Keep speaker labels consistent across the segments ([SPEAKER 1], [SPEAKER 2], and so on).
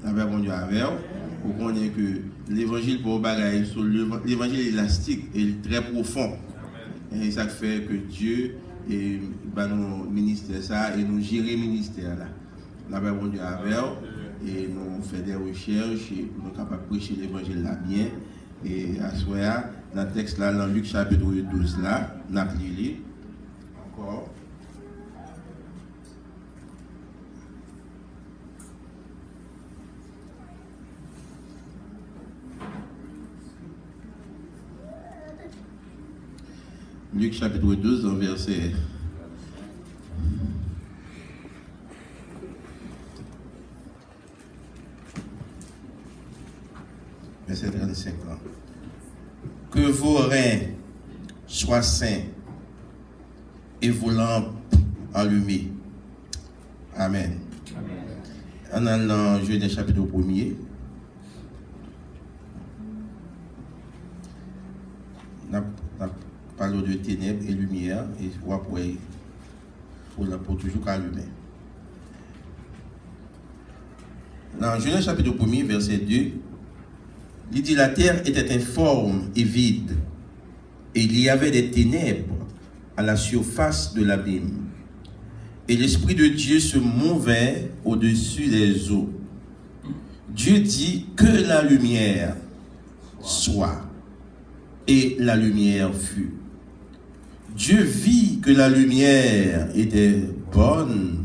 [SPEAKER 1] avec mon Dieu avec pour qu'on ait que l'évangile pour bagaille sur l'évangile élastique et très profond. Et ça fait que Dieu et nous ministère ça et nous gérer ministère là. Là mon Dieu avec et nous faisons des recherches et nous sommes capables de prêcher l'évangile là bien. Et à ce moment-là, dans le texte là, dans Luc chapitre 12 là, nous avons lu encore. Luc chapitre 12, verset 35 ans. Que vos reins soient saints et vos lampes allumées. Amen. On a dans Genèse chapitre 1er. On parle de ténèbres et lumière et après, il faut toujours allumer. Dans Genèse chapitre 1er, verset 2, il dit la terre était informe et vide, et il y avait des ténèbres à la surface de l'abîme. Et l'Esprit de Dieu se mouvait au-dessus des eaux. Dieu dit que la lumière soit, et la lumière fut. Dieu vit que la lumière était bonne,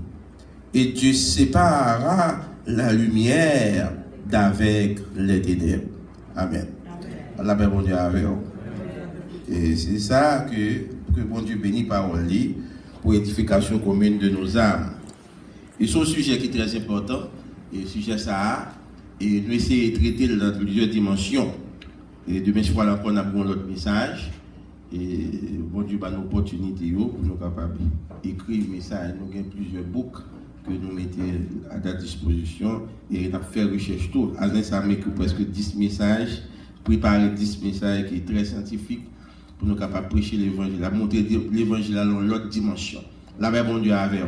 [SPEAKER 1] et Dieu sépara la lumière d'avec les ténèbres. Amen. Allah ben bon Dieu avec vous. Et c'est ça que bon Dieu bénit parole pour l'édification commune de nos âmes. Et c'est un sujet qui est très important. Et le sujet ça, et nous essayons de traiter dans plusieurs dimensions. Et demain soir là, on a un autre message. Et bon Dieu a une opportunité pour nous capables d'écrire le message. Nous avons plusieurs books que nous mettons à ta disposition et nous avons fait recherche tout. Avec ça, nous avons presque 10 messages, préparer 10 messages qui sont très scientifiques pour nous capables de prêcher l'évangile, à montrer l'évangile dans l'autre dimension. Là, ben bon Dieu avec vous.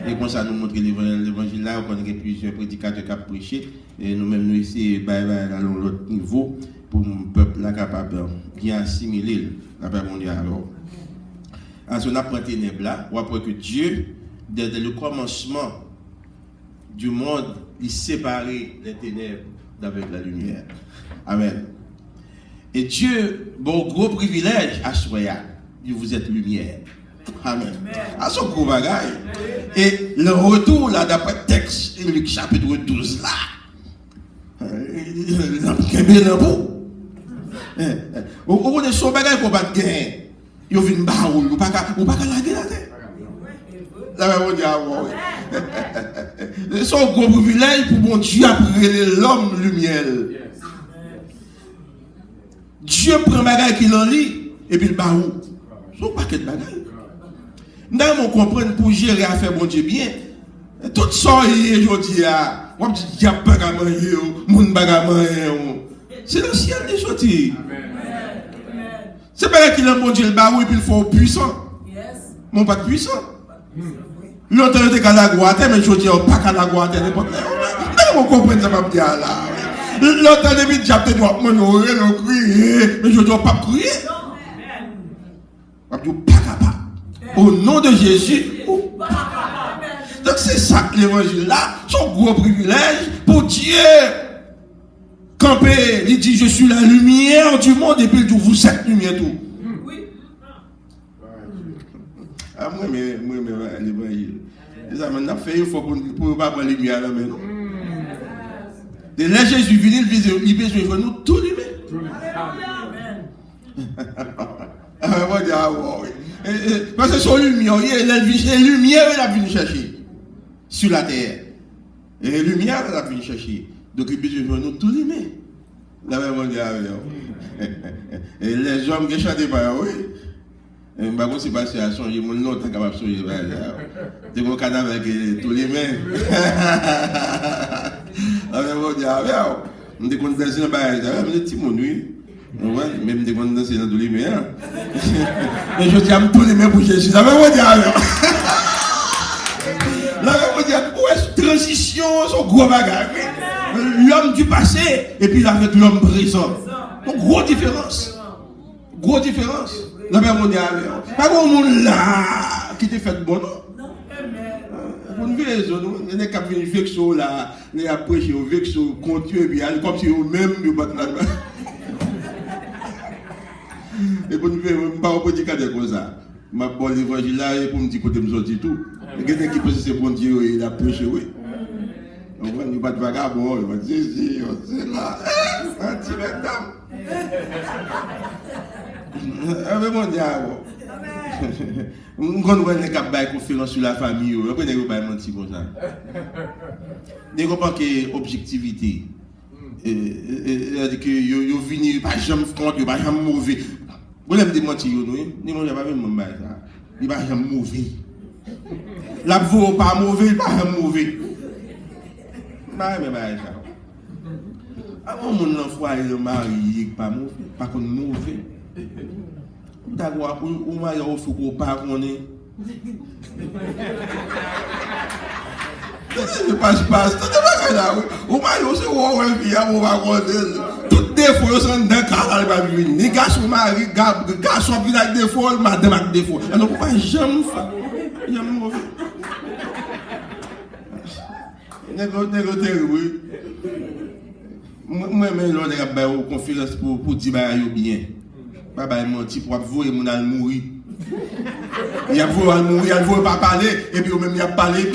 [SPEAKER 1] Et comme ça, nous montrer l'évangile là, on a plusieurs prédicateurs qui ont prêché et nous-mêmes nous essayons dans l'autre niveau pour le peuple là capable de bien assimiler. Là, ben bon Dieu avec vous. Ensuite, on apprend ténèbres là, on apprend que Dieu, dès le commencement du monde, il séparait les ténèbres d'avec la lumière. Amen. Et Dieu, bon gros privilège à Soya, dit vous êtes lumière. Amen. À son gros bagaille. Et le retour là, d'après le texte, Luc chapitre 12 là, il y a on est son bagaille qu'on va gagner. Il y a une barre ou pas qu'à la guerre. Là, on dit, c'est son gros privilège pour mon Dieu appeler l'homme lumière. Dieu prend bagaille qu'il en lit et puis le barou. Son paquet de bagaille. Nous devons comprendre pour gérer à faire mon Dieu bien. Tout ça, je dis, on dit, il y a pas de manger, mon bagaille. C'est le ciel des sorties. C'est pas qu'il a mon Dieu le barou et puis il faut puissant. Mon pas puissant. L'autre était qu'à la droite, mais je dis, pas qu'à la droite, n'importe quoi. On comprend ça, pas dire là. L'autre était déjà peut-être m'honorer, le crier, mais je dois pas crier. Je dois pas capable. Au nom de Jésus. Donc c'est ça que l'évangile là, son gros privilège pour Dieu. Camper, il dit, je suis la lumière du monde, et puis il dit, vous êtes lumière tout. Oui. Ah, moi, l'évangile. Ça m'a fait une fois pour ne pas avoir la lumière là, mais non. De là, Jésus venu, il besoin de nous tout lumière. Parce que son lumière, la lumière, elle a venu chercher sur la terre. Et la lumière, elle a venu chercher. Donc, il besoin de nous tout lumière. Là, on dit, et les hommes qui chantent pas, oui. Je ne sais pas si c'est à changer, mon nom est capable de changer. C'est mon cadavre avec tous les mains. Là, on dit, on dit qu'on danse dans le bail, on dit, Timon, oui. Même des gens danser dans tous les mains. Mais je dis à tous les mains pour Jésus. Là, on dit, là, on dit, où est-ce que transition, son gros bagage? l'homme du passé et puis avec l'homme présent. Donc, grosse différence. Grosse différence. La même mondiale. Pas comme monde là qui te fait bon, non? Vous ne voyez pas, il y a des gens qui viennent vexer là, les approcher au vexer contre eux, comme si eux-mêmes ils battent là. Et pour nous faire, je ne vais pas dire comme ça. Je vais pas l'évangile là et pour me dire que je me sortis tout. Il y a des gens qui pensent que c'est bon Dieu et il a prêché, oui. On va nous battre vagabond, on va dire, c'est là. Un petit mesdames. Avec mon diable. Je ne vais pas faire conférence sur la famille. Je ne vais pas mentir comme ça. Je ne comprends que objectivité. C'est-à-dire que vous venez, pas jamais contre, pas jamais mauvais. Vous n'avez pas mentir, vous ne mangez pas même ça. Il n'est pas jamais mauvais. La voix pas mauvais, il n'est pas jamais mauvais. Je ne sais pas ça. Avant mon enfant, il est marié, pas mauvais, pas contre mauvais. D'accord, ou marié au fou, pas qu'on est. Je passe, tout là. Ou marié au fou, on va tout défaut, sont dans le cas, les garçons marient, garçons qui ont des défauts, madame a des défauts. Alors, pourquoi jamais faire? J'aime mauvais. Négocier, oui. Moi, je vais une conférence pour dire bien. Papa est menti pour voir mon al mourir. Il a voulu al mourir, il ne veut pas parler, et puis même il a parlé.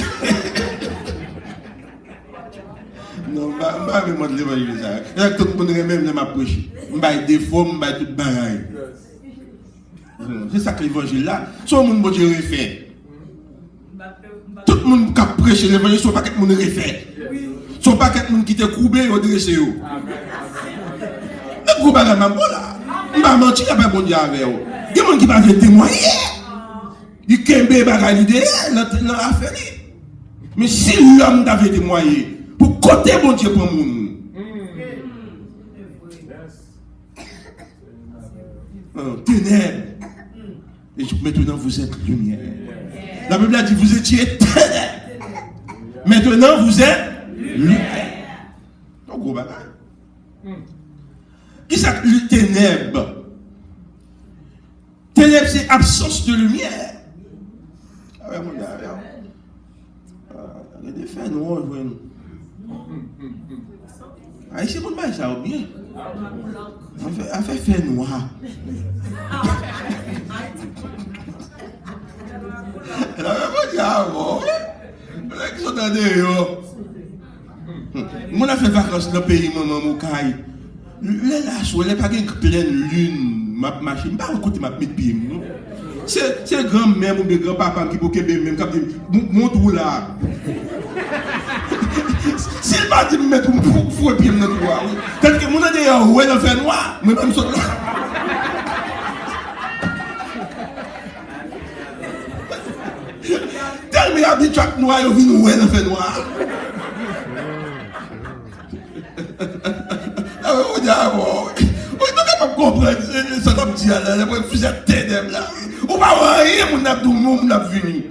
[SPEAKER 1] Non, je ne vais pas me l'évangile ça. Tout le monde même m'a prêché. Je vais des défauts, je vais tout bagaille. C'est ça que l'évangile là. Soit le monde Dieu refait. Tout le monde qui a prêché l'évangile, soit pas que le monde refait. Soit pas que le monde qui te coupé ou dressé. Le groupe est là. Il va mentir, il va pas bon Dieu avec vous. Il y a des gens qui vont témoigner. Il y a des gens qui vont l'affaire. Mais si l'homme avait témoigné, pour côté bon Dieu pour le monde. Ténèbres. Et maintenant vous êtes lumière. La Bible a dit vous étiez ténèbres. Maintenant vous êtes lumière. Donc gros bagage. Qui ça le ténèbres? Ténèbres c'est absence de lumière. Ah ouais, mon gars, il y a des faits noirs, ah, ici, mon bail, ça va bien. On fait fait noir. Elle avait pas dit avant. Elle sont dans des yo. Moi, on a fait vacances dans le pays, maman, Moukaï. Les lâches, elle n'est pas une pleine lune. Ma machine, pas un côté, ma mettre pied. C'est grand-mère ou grand-papa qui peut même quand montre là. S'il m'a dit de mettre un fou et puis me noir. Tandis que mon d'ailleurs, où elle a fait noir, mais même ça là. Tellement il a dit chaque noir, il vient où elle a fait noir. Ah oui, on dit ah bon. On est capable de comprendre ça comme dit là, le fusil ténèbres là. On va voir rien, mon abdou, mon abvenu.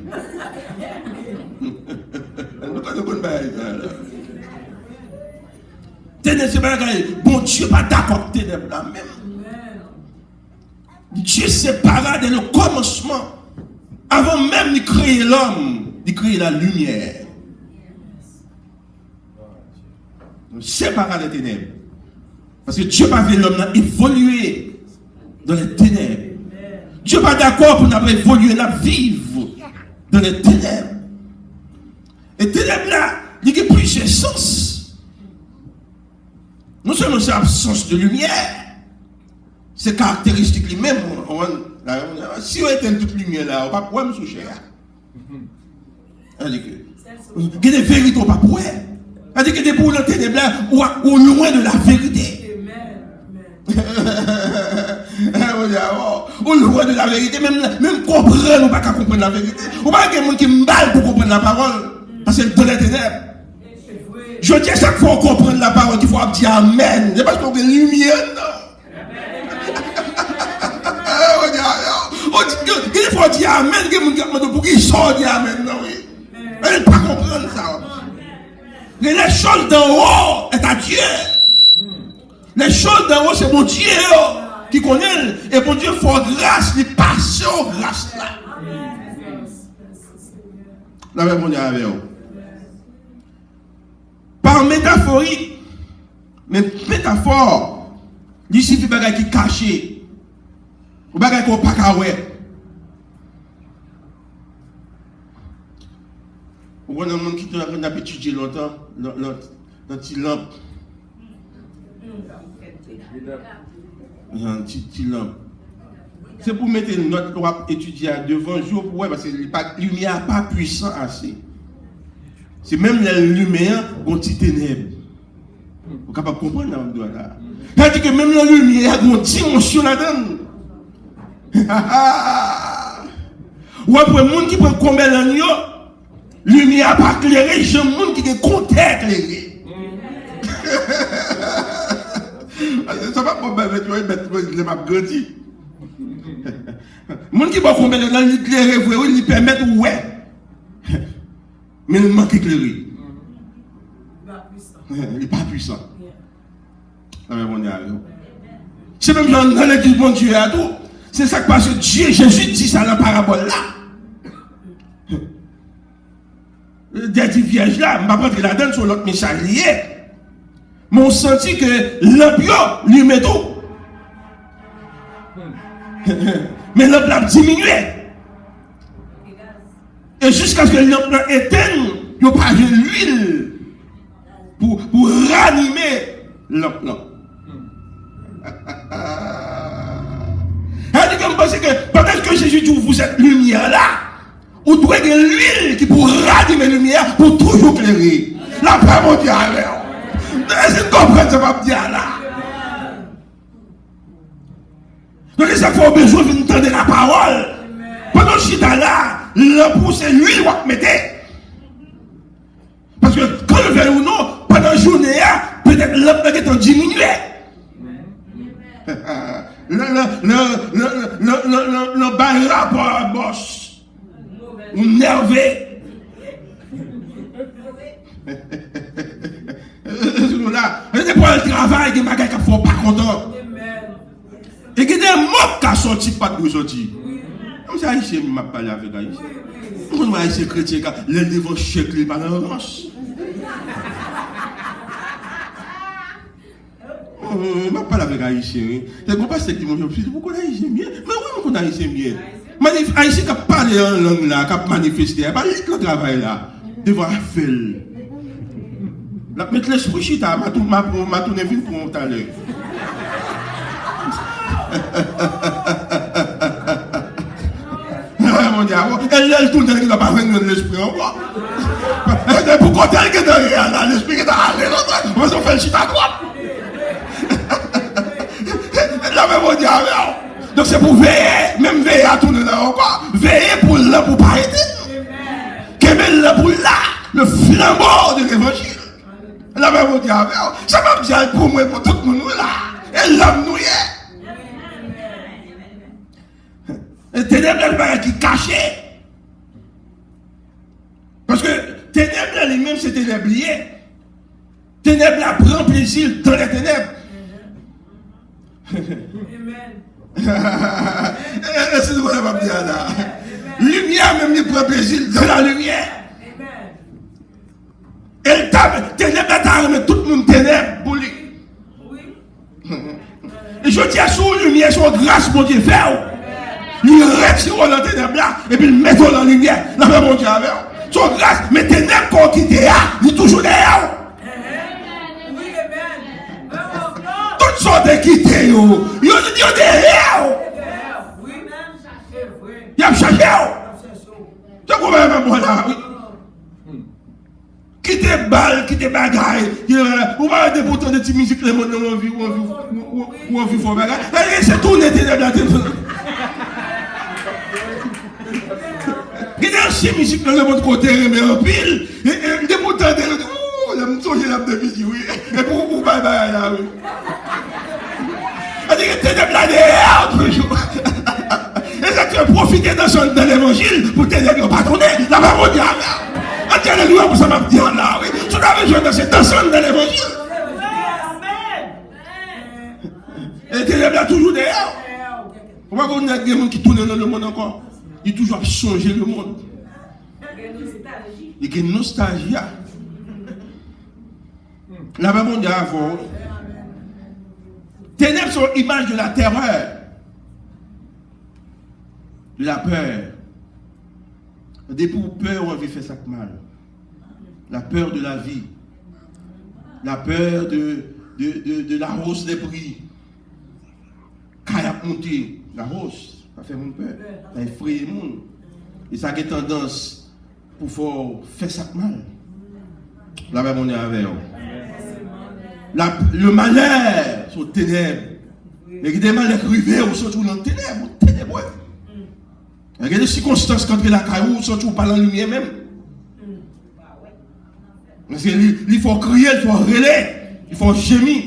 [SPEAKER 1] Ténèbres, c'est pas grave. Bon Dieu, pas d'accord avec ténèbres là même. Dieu sépara dès le commencement. Avant même de créer l'homme, de créer la lumière. Sépara les ténèbres. Parce que Dieu pas vu l'homme évoluer dans les ténèbres. Dieu pas d'accord pour nous évoluer, nous vivre dans les ténèbres. Et ténèbres là, il y a plusieurs sens. Non seulement c'est l'absence de lumière, c'est caractéristique lui-même. Si on éteint toute lumière là, on ne va pas pouvoir me soucher. Il y a des vérités, on ne va pas pouvoir. Il y a des pour le ténèbres là, ou loin de la vérité. Ou loin de la vérité, même comprendre, ou pas comprendre la vérité. Ou pas qu'il y a des gens qui me balle pour comprendre la parole, parce que c'est dans les ténèbres. Je dis à chaque fois qu'on comprend la parole, il faut dire Amen. C'est parce qu'on veut lumière, non? Il faut dire Amen. Il faut dire Amen. Pour qu'il sorte dire Amen, non? Il ne peut pas comprendre ça. Les choses d'en haut est à Dieu. Dieu. Les choses d'en haut, c'est mon Dieu qui connaît. Et mon Dieu fait grâce, il passe aux grâces là. La même on est avec vous. Par métaphorie, mais métaphore, il suffit de bagages qui cachés, ou bagages qu'on pas kawé. Ou on a un monde qui a étudié longtemps dans petit lampe. Un petit lampe. C'est pour mettre une note pour étudier à devant jour pour parce que la lumière n'est pas puissant assez. C'est même la lumière qui est ténèbres. Vous êtes capable de comprendre là. C'est-à-dire que même la lumière a une dimension là-dedans. Ou après, les gens qui prennent combien d'années, la lumière n'a pas éclairé, j'ai un monde qui est content éclairé. Ça va pas mettre les maps grandis. Les gens qui prennent combien d'années, éclairé, ils permettent ouais. Mais il manque éclairé. Il n'est pas puissant. C'est même dans l'église de Dieu à tout. C'est ça que parce que Dieu, Jésus dit ça dans la parabole là. Des vierges là, je ne vais pas rentrer là-dedans sur l'autre message lié. Mais on sentit que l'ambiance lui met tout. Mais l'ambiance a diminué. Et jusqu'à ce que l'ambiance éteigne, il n'y a pas de l'huile pour ranimer l'ambiance. Elle dit que je pense que peut-être que Jésus dit vous êtes lumière là, vous devez de l'huile qui pour ranimer la lumière pour toujours éclairer. La paix mon Dieu avec vous. Est-ce que vous comprenez ce que je veux dire là? Donc c'est ça qu'il faut besoin d'entendre la parole. Pendant que je suis là, l'ampoule c'est l'huile que vous mettez. Parce que quand le verre ou non, pendant la journée, peut-être l'ampoule est en diminué. Le bas rapport à bosse ou nervé. Là, c'est pour le travail, il y a des gens qui ne sont pas contents. Et il y a des mots qui sont sortis, pas de sortir. Comme ça, Haïtien m'a parlé avec Haïtien. Comment Haïtien chrétien, les devant chèque, les balles en roche. Je ne parle pas avec Haïtien. Je ne pas ce qui m'ont dit. Pourquoi Haïtien bien? Mais oui, pourquoi Haïtien bien? Haïtien qui parle en langue là, qui manifeste, il n'y a pas le travail là. Devant la felle. La mettre l'esprit chita, m'a tourné vite pour tout à l'heure. Elle tourne, elle n'a pas venir de l'esprit encore. Pourquoi elle est derrière l'esprit qui est allé l'autre? On va faire le chita à droite. Donc c'est pour veiller, même veiller à tourner là encore, veiller pour là, pour pas arrêter. Qu'aimer là pour là, le flambeau de l'évangile. La même diable, ça va me dire pour moi, pour tout le monde là, et l'homme nous y est. Et ténèbres, elle qui cachée. Parce que ténèbres, lui-même, c'est ténèbres liées. Ténèbres, là, prend plaisir dans les ténèbres. C'est ce qu'on va dire là. Lumière même il prend plaisir dans la lumière. Et le ténèbres là mais tout le monde ténèbres pour lui. Et je dis à son lumière, son grâce mon Dieu fait. Il retire dans ténèbres là et puis il met dans la lumière. La même mon Dieu avec. Son grâce, mais ténèbres qu'on quitte là, il est toujours derrière. Toutes sortes de quitter, yo derrière. Il a cherché. Tu comprends même moi là? Quitter balle, quitter bagaille. On va arrêter pourtant de petites musiques, les mots de mon vie, ou on vit fort bagaille. C'est tout net de la tête. Quitter ces musiques dans le monde côté, mais en pile. Et des pourtant de. Oh, je me souviens là de musique, oui. Et pour bye bye là, oui. Elle dit que tu es là derrière, toujours. Et ça, tu as profité dans l'évangile pour t'aider à pardonner. La parole de Dieu. Alléluia, pour ça m'a dit là, oui. Tu as besoin de cette ensemble dans l'évangile.
[SPEAKER 2] Et les ténèbres là toujours derrière. On va voir des gens qui tournent dans le monde encore. Ils toujours changer le monde. Il y a une nostalgie. La même monde avant. Ténèbres sont l'image de la terreur, de la peur. Des pour peur, on veut faire ça mal. La peur de la vie. La peur de la hausse des prix. Quand il a monté, la hausse, ça fait mon peur. Ça effraie le monde. Et ça a une tendance pour faire ça mal. La même on est avec eux. Le malheur sont ténèbres. Mais il y a des malheurs privés ou sont toujours dans les ténèbres. Il y a des circonstances quand il y a la caillou, sont toujours pas dans la lumière même. Parce qu'il faut crier, il faut relayer, il faut gémir.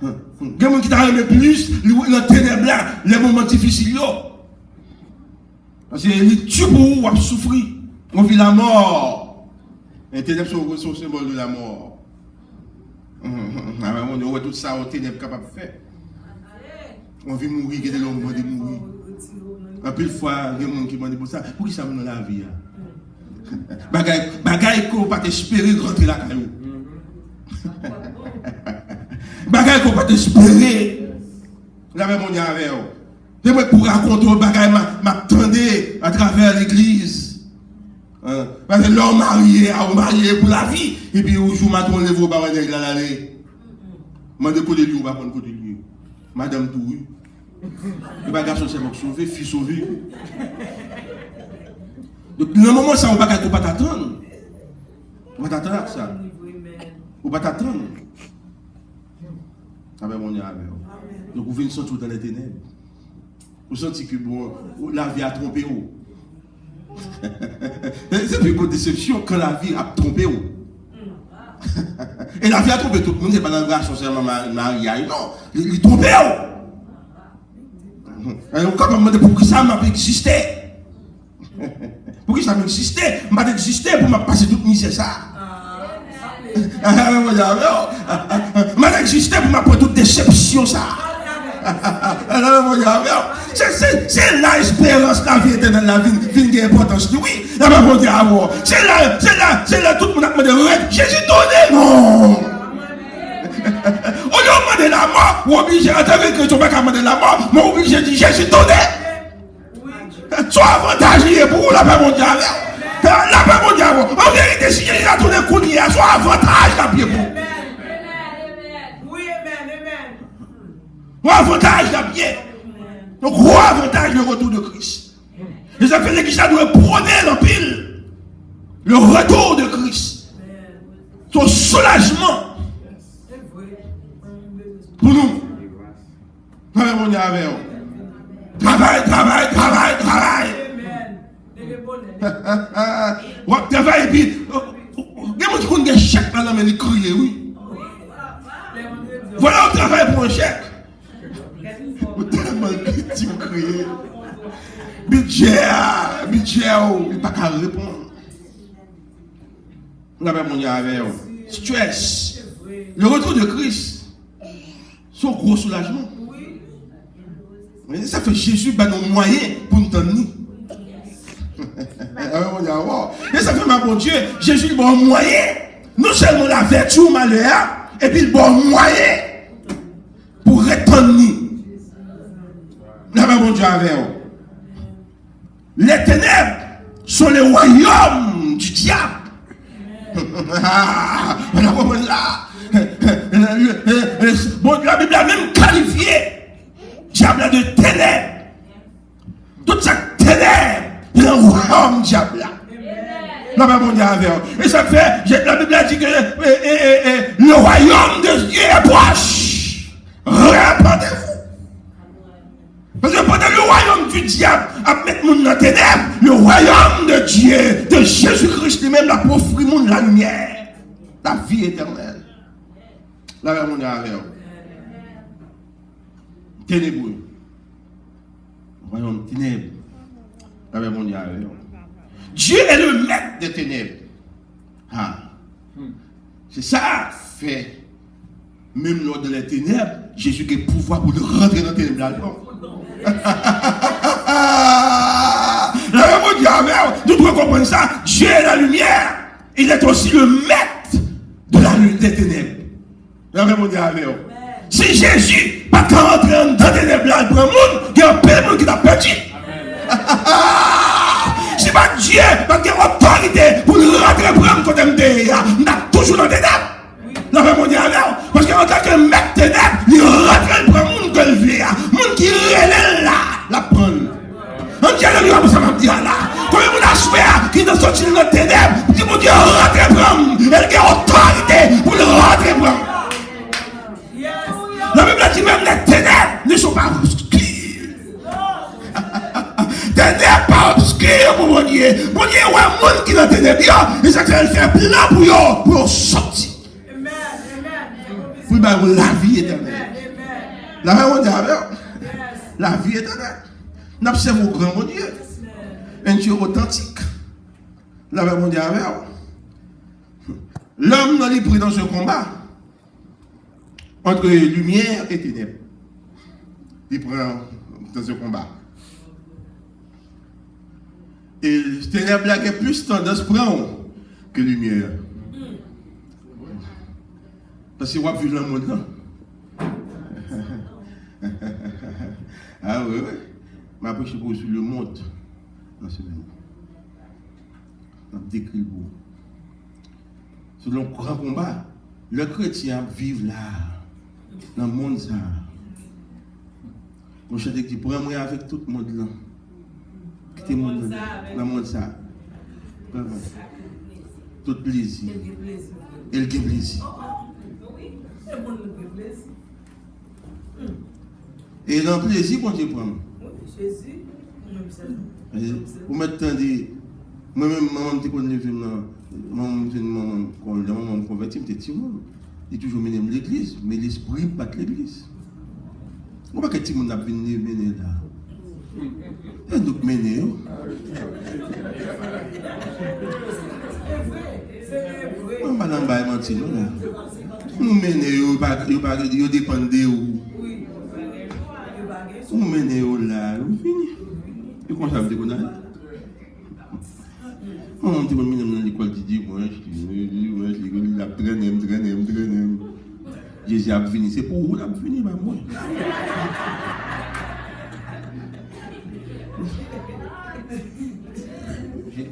[SPEAKER 2] Il y a des gens qui t'aiment plus dans les ténèbres là, les moments difficiles. Parce qu'il tue pour vous souffrir. On vit la mort. Les ténèbres sont le symbole de la mort. On voit tout ça aux ténèbres capables de faire. On vit mourir, il y a des gens qui mourir. Un peu de fois, il y a des gens qui demandent pour ça. Pour qui ça dans la vie? Bagaille qu'on ne peut pas espérer rentrer la caillou. Bagaille qu'on ne peut pas espérer. La même on y avait. C'est pour raconter un bagaille m'attendait à travers l'église. Parce que l'homme marié pour la vie. Et puis, au jour matin, on lève au baron de l'allée. Je vais côté lui, on va prendre côté lui. Madame Touré. Le bagage c'est pour sauver, fille sauvée. Donc, le moment où ça, on ne va pas t'attendre. On va t'attendre à ça. On va t'attendre. Ah ben, on est avec. Donc, vous venez sentir dans les ténèbres. Vous sentez que bon, la vie a trompé. C'est une grande déception quand la vie a trompé. Et la vie a trompé tout le monde. C'est pas dans le grâce socialement mariage. Non, il est trompé. Alors, quand on me demande pour qui ça m'a existé. Pour qui ça m'a existé? M'a existé pour m'a passer toute misère ça. M'a existé pour m'a prendre toute déception ça. C'est l'espérance de la vie éternelle, la vie qui est importante. Oui, la maman dit avant. C'est là, tout le monde a demandé, Jésus donné, non. On lui a demandé la mort, ou obligé, en tant que chrétien, on va demander la mort, mais obligé de dire Jésus donné. Soit avantagé pour la paix mondiale. La paix mondiale, en vérité, si Jésus a donné coup d'hier, soit avantage la paix pour. Avantage la bien. Donc, gros avantage le retour de Christ. Et ça fait l'église doit prôner l'empile. Le retour de Christ. Son soulagement. Pour nous. On est avec eux. Travail. Travail et puis. Il y a des gens qui ont des chèques là, mais ils crient, oui. Voilà, on travaille pour un chèque. Tellement petit vous criez. Budget, il n'y a pas qu'à répondre. On a même mon avec stress. Le retour de Christ, son gros soulagement. Ça fait Jésus nos moyens pour nous tenir. Et ça fait ma bon Dieu, Jésus le bon moyen. Non seulement la vertu ou malheur, et puis le bon moyen pour retenir. Mon Dieu avec eux. Les ténèbres sont les royaumes du diable. Bon, la Bible a même qualifié diable de ténèbres. Toute cette ténèbre, le royaume diable. Mon Dieu avec eux. Et ça fait, la Bible a dit que le royaume de Dieu est proche. Répandez-vous. Parce que pendant le royaume du diable à mettre monde dans les ténèbres, le royaume de Dieu, de Jésus-Christ lui-même, l'a offert monde la lumière, la vie éternelle. Là, on est avec eux. Ténébreux. Royaume ténèbres. Là, on est avec eux. Dieu est le maître des ténèbres. Ah. C'est ça fait même lors de les ténèbres, Jésus a le pouvoir pour rentrer dans les ténèbres là-dedans. La mon Dieu, nous devons comprendre ça. Dieu est la lumière. Il est aussi le maître de la lutte des ténèbres. La mon Dieu, si Jésus n'a pas rentré dans les ténèbres là, il y a un peu de monde qui l'a perdu. Si pas Dieu, pas de autorité pour nous rentrer prendre côté de nous a toujours dans les ténèbres. La même on dit alors, parce qu'en tant que maître ténèbres, il rentre prendre monde que le vit, monde qui relève là, la prendre. On dit alors nous ça m'a dit là. Comme on a souhaité qui nous sorti dans les ténèbres, qui mon Dieu rentre prendre, il a autorité pour nous rentrer prendre. La Bible dit même les ténèbres ne sont pas obscures. Ténèbres pas obscures pour mon Dieu. Mon Dieu, ouais, monde qui est dans les ténèbres, et ça fait plein pour sortir. Pour la vie éternelle. La vie éternelle. Nous observons au grand mon Dieu. Un Dieu authentique. La vie mon Dieu. L'homme n'est pris dans ce combat entre lumière et ténèbres. Il prend dans ce combat. Et ténèbres là qui a plus tendance à prendre que lumière. Parce que vous avez vu le monde là. Ah oui, oui. Mais après, je suis sur le monde. Dans ce moment. On a décrit le beau. Sur le grand combat, le chrétien vit là. Dans le monde ça. Mon chef dit, prends-moi avec tout le monde là. Quittez le monde là. Dans le monde ça. Tout plaisir. Et le plaisir. Et dans le plaisir, quand tu prends. Jésus, vous m'attendez. Moi-même, maman, tu connais le film là. Maman, converti, je suis il toujours mené l'église, mais l'esprit bat l'église. On va que tout le monde a venu mener là. Et donc mener. On va dans le bail mentir là. Nous menons, ils dépendent de où. Nous menons là, nous finissons. Et comment ça veut dire qu'on a? On dit que dans l'école de dimanche, il a traîné. Jésus a fini, c'est pour vous, il a fini, pas moi.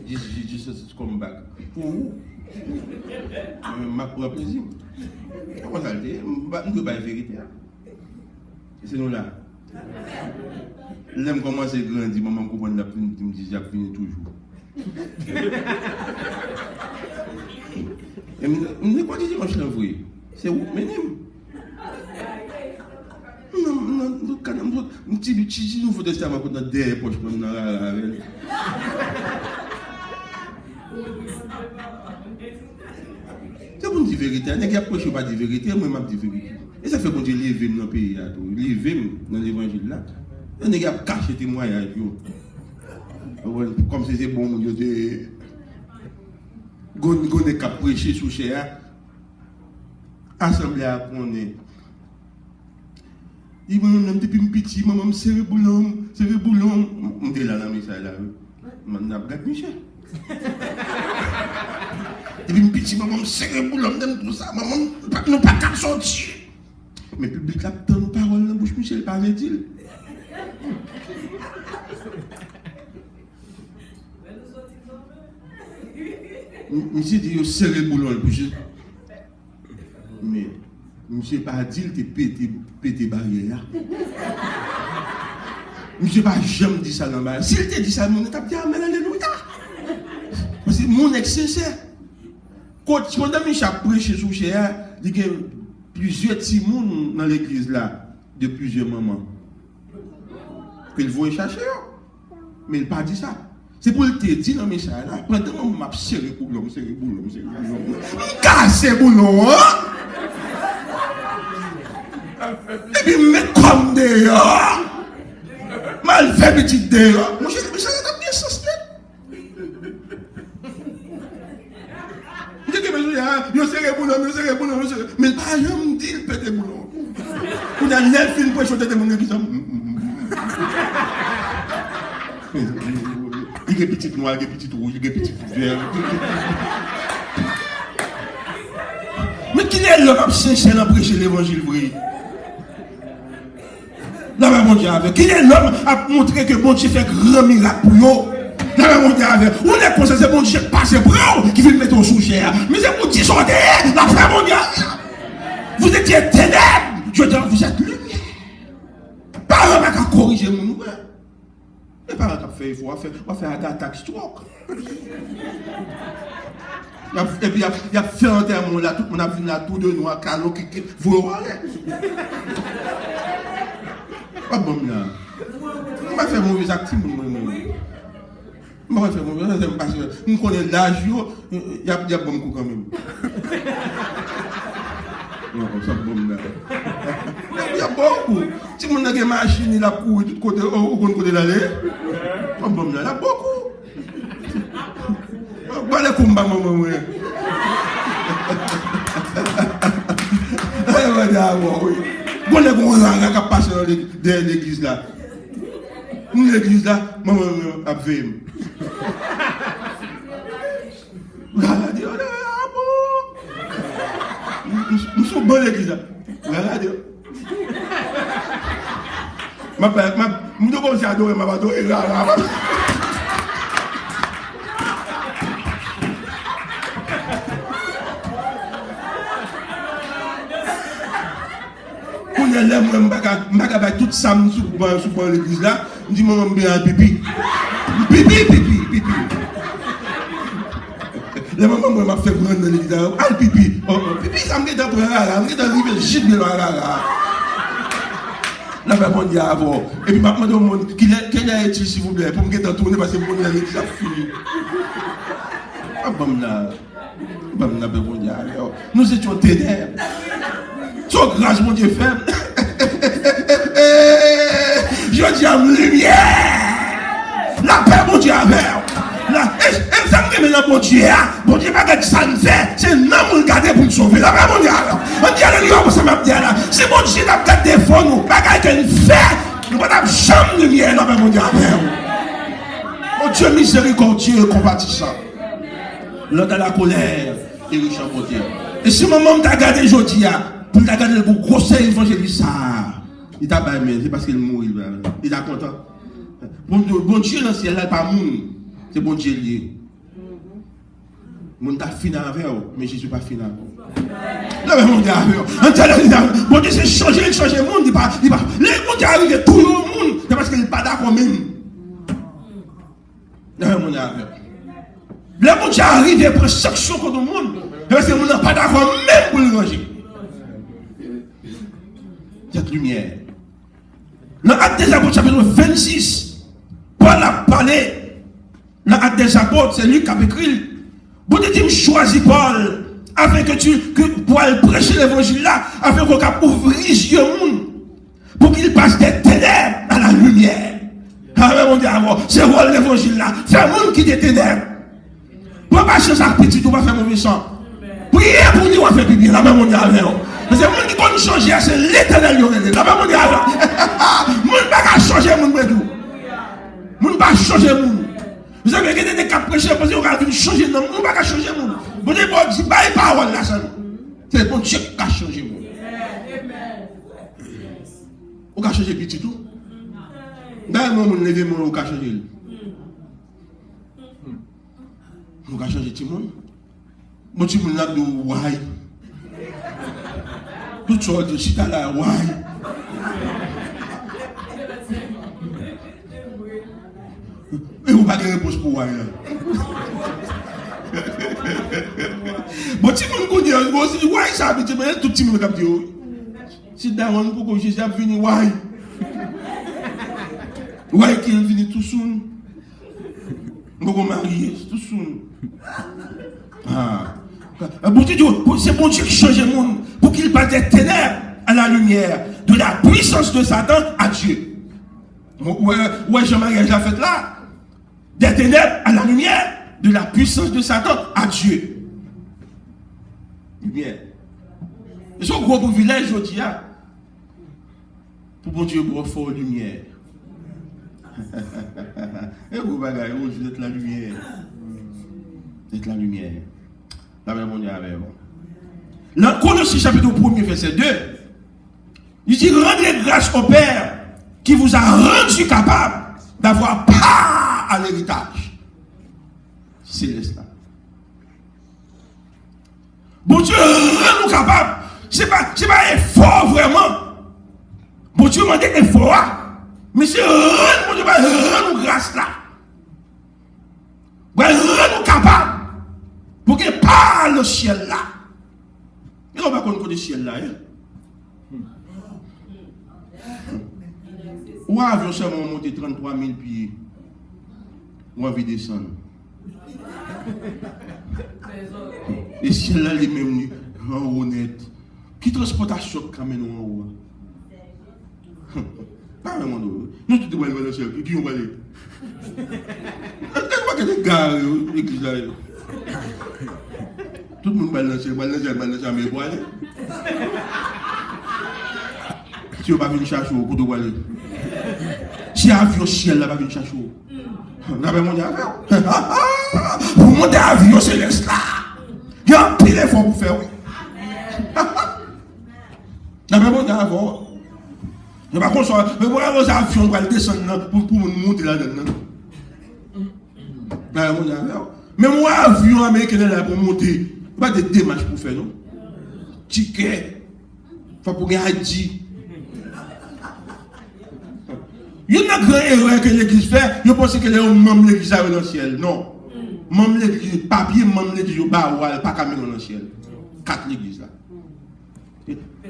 [SPEAKER 2] Jésus come back. Pour vous. Ma propre plaisir. Comment ça dit? Je ne veux pas la vérité. C'est nous là. L'aime commence à grandir, maman comprend la plume, me dit j'ai fini toujours. Et me quoi dit moi je l'envoie. C'est où menem. Non, quand un petit nouveau testament qu'on a derrière poche pour nous avec. C'est pour dire vérité, il n'y a pas de vérité, moi je dis vérité. Et ça fait qu'on dit lever dans le pays, lever dans l'évangile là. Il n'y a pas caché témoignage. Comme si c'est bon, mon Dieu, de. Gon est cap prêcher sous cher. Assemblée à connaître. Il m'a dit depuis petit, maman, c'est boulon. On dit là, ça là. On a regardé Michel. Depuis petit, maman, c'est boulon, tout ça, maman, nous pas qu'à sortir. Mais le public a tant de paroles dans la bouche, Michel, pas dit. Monsieur dit, serré le boulon, mais monsieur pas dit, il pété barrière. Monsieur pas jamais dit ça dans le barrière. S'il te dit ça, mon t'a dit, mais alléluia. Parce que mon ex sincère. Quand Michel a prêché sous cher, il y a plusieurs petits monde dans l'église là, de plusieurs mamans. Qu'ils vont chercher. Mais il n'a pas dit ça. C'est pour le te dire dans mes chats là. Pendant que je m'a serré pour l'homme, serré pour l'homme. Je casse pour l'homme. Et puis je mets comme dehors. Mal fait petit dehors. Mon cher, mais ça n'a bien sens net. Je dis que yo serré boulon, mais pas jamais dit le pété boulon. On a 9 films pour chanter des gens qui sont. Il est petit noir, il est petit rouge, il est petit vert. Mais qui est l'homme sincère à prêcher l'évangile vrai? Là, mon Dieu, qui est l'homme à montrer que bon Dieu fait grand miracle pour nous? Là, mon Dieu, on est conscient, c'est bon Dieu qui passe pour nous, qui veut mettre au sous-chair. Mais c'est pour Dieu sortir, la frère, mon Dieu. Vous étiez ténèbres, je dis, vous êtes lumière. Pas un mec à corriger mon nous. Les parents qui ont fait, il faut faire un attaque stroke. Et puis, il a fait un terme là, tout le monde a vu là, tout de noir, calot, qui vous voyez. Pas bon là. On va faire mauvais actif. On va faire mauvais actif parce que nous connaissons l'âge, il y a bon coup quand même. Non, ça bon là. Il y a beaucoup. Si on a des machines, il a couru de tout côté, au côté d'aller. Pas bon là, il y a beaucoup. Bon les combats, maman. Bon les gros rangs qui passent dans l'église là. L'église là, maman a fait. Regardez, ah bon. Nous sommes bons l'église là. Regardez. Je ne peux pas adorer ma bateau. Je vais tout ça sur l'église là. Je dis, maman, je vais pipi. Pipi. La maman m'a fait prendre dans l'église là. Ah, pipi. Pipi, ça me dit dans le rara. Je me dis dans le gîte de la rara. Là, je vais dire avant. Et puis, je me demande, quel est-il, s'il vous plaît, pour me tourner parce que je vais l'église là. Ah, bon, là. Nous étions ténèbres. Son grâce, mon Dieu, ferme. Je dis à lumière. La paix, mon Dieu, avec. Et ça me dit maintenant, mon Dieu, pas que ça me fait. C'est non, mon garder pour me sauver. La paix, mon Dieu, on dit à l'heure, ça m'a dit là. C'est mon Dieu, la paix des fonds, nous, pas qu'elle fait. Nous pas de chambre de lumière, la paix, mon Dieu, avec. Mon Dieu, miséricordieux, compatissant. L'autre à la colère, et le chambotier. Et si maman t'a gardé aujourd'hui, pour t'a gardé le gros évangéliste, il t'a pas aimé, c'est parce qu'il mourit. Il est content. Bon Dieu, dans le ciel, n'est pas moun. C'est bon Dieu lié. Mon t'a fini avec eux, mais je ne suis pas fini avec eux. Là, mon Dieu, bon Dieu, c'est changer le monde. Il pas. Les mon Dieu arrive tout le monde, c'est parce qu'il n'est pas d'accord même. Là, mon Dieu, le bon Dieu arrive et prend sanction contre le monde. Parce que le monde n'est pas d'accord même pour le ranger. Cette lumière. Dans l'acte des apôtres, chapitre 26, Paul a parlé. Dans l'acte des apôtres, c'est lui qui a écrit. Bon Dieu dit, choisis Paul, afin que pour aller prêcher l'évangile là, afin qu'on puisse ouvrir les yeux au monde, pour qu'il passe des ténèbres à la lumière. Ah, mon Dieu, c'est rôle l'évangile là. C'est un monde qui est des ténèbres. Pour pas chercher un petit, on va faire mauvais sang. Priez pour nous, on va faire pipi. Là, mon Dieu, mais c'est le monde qui peut nous changer, c'est l'éternel. Là, mon Dieu, le monde ne va pas changer le monde. Le monde ne va pas changer le monde. Vous avez regardé des cas prêcheurs, parce qu'on va changer le monde. On ne va pas changer le monde. Vous dites, bon, c'est pas les paroles là, c'est bon Dieu qui a changé le monde. On va changer petit tout. D'ailleurs, on va lever le monde, on va changer. On va changer tout le monde. Mon petit monde là de why. Tout ça de chita là, why. Et vous n'avez pas de réponse pour why là. Mon petit monde qui dit, why ça habite, mais tout petit monde qui dit, si d'abord pour que Jésus a fini, why. Why qu'il vient tout soon. On va marier tout soon. Ah. C'est bon Dieu qui change le monde pour qu'il passe des ténèbres à la lumière, de la puissance de Satan à Dieu. Ouais, Jean-Marie a fait là. Des ténèbres à la lumière, de la puissance de Satan à Dieu. Lumière. Et son gros privilège, je dis, pour bon Dieu, pour faire lumière. Et vous, bagaille, vous êtes la lumière. Vous êtes la lumière. La même on est avec vous. Dans Colossiens chapitre 1er, verset 2, il dit, rendez grâce au Père qui vous a rendu capable d'avoir part à l'héritage céleste. Bon Dieu rend nous capables. C'est pas effort vraiment. Bon Dieu m'a dit effort. Mais c'est bon Dieu va rendre nous grâce là. Va rendre nous capables. Pour qu'il parle le ciel là. Et on va connaître le ciel là. Ou avion seulement monté 33 000 pieds. Ou avion descendre. Et ciel là, les mêmes en haut net. Qui transporte à choc quand même en haut? Pas vraiment. Nous tous les le ciel. Qui on va aller? Est-ce que les gars, l'église là? Tout le monde va dans le ciel, mais pour aller. Si on va venir chercher au coup de aller. Si avion ciel là va venir chercher. On avait monté avion. Pour monter avion céleste là. Il y a un pile d'efforts pour faire, oui. On avait monté avion. Mais par contre, mais voilà, les avions vont descendre pour monter là-dedans. Mais moi, avion américain là pour monter. Pas de démarches pour faire, non? Ticket. Faut pour gagner. Il y a une grande erreur que l'église fait. Je pense que les membres de l'église dans le ciel. Non. Membres de l'église, papier, membres de l'église, pas camion dans le ciel. 4 l'églises là.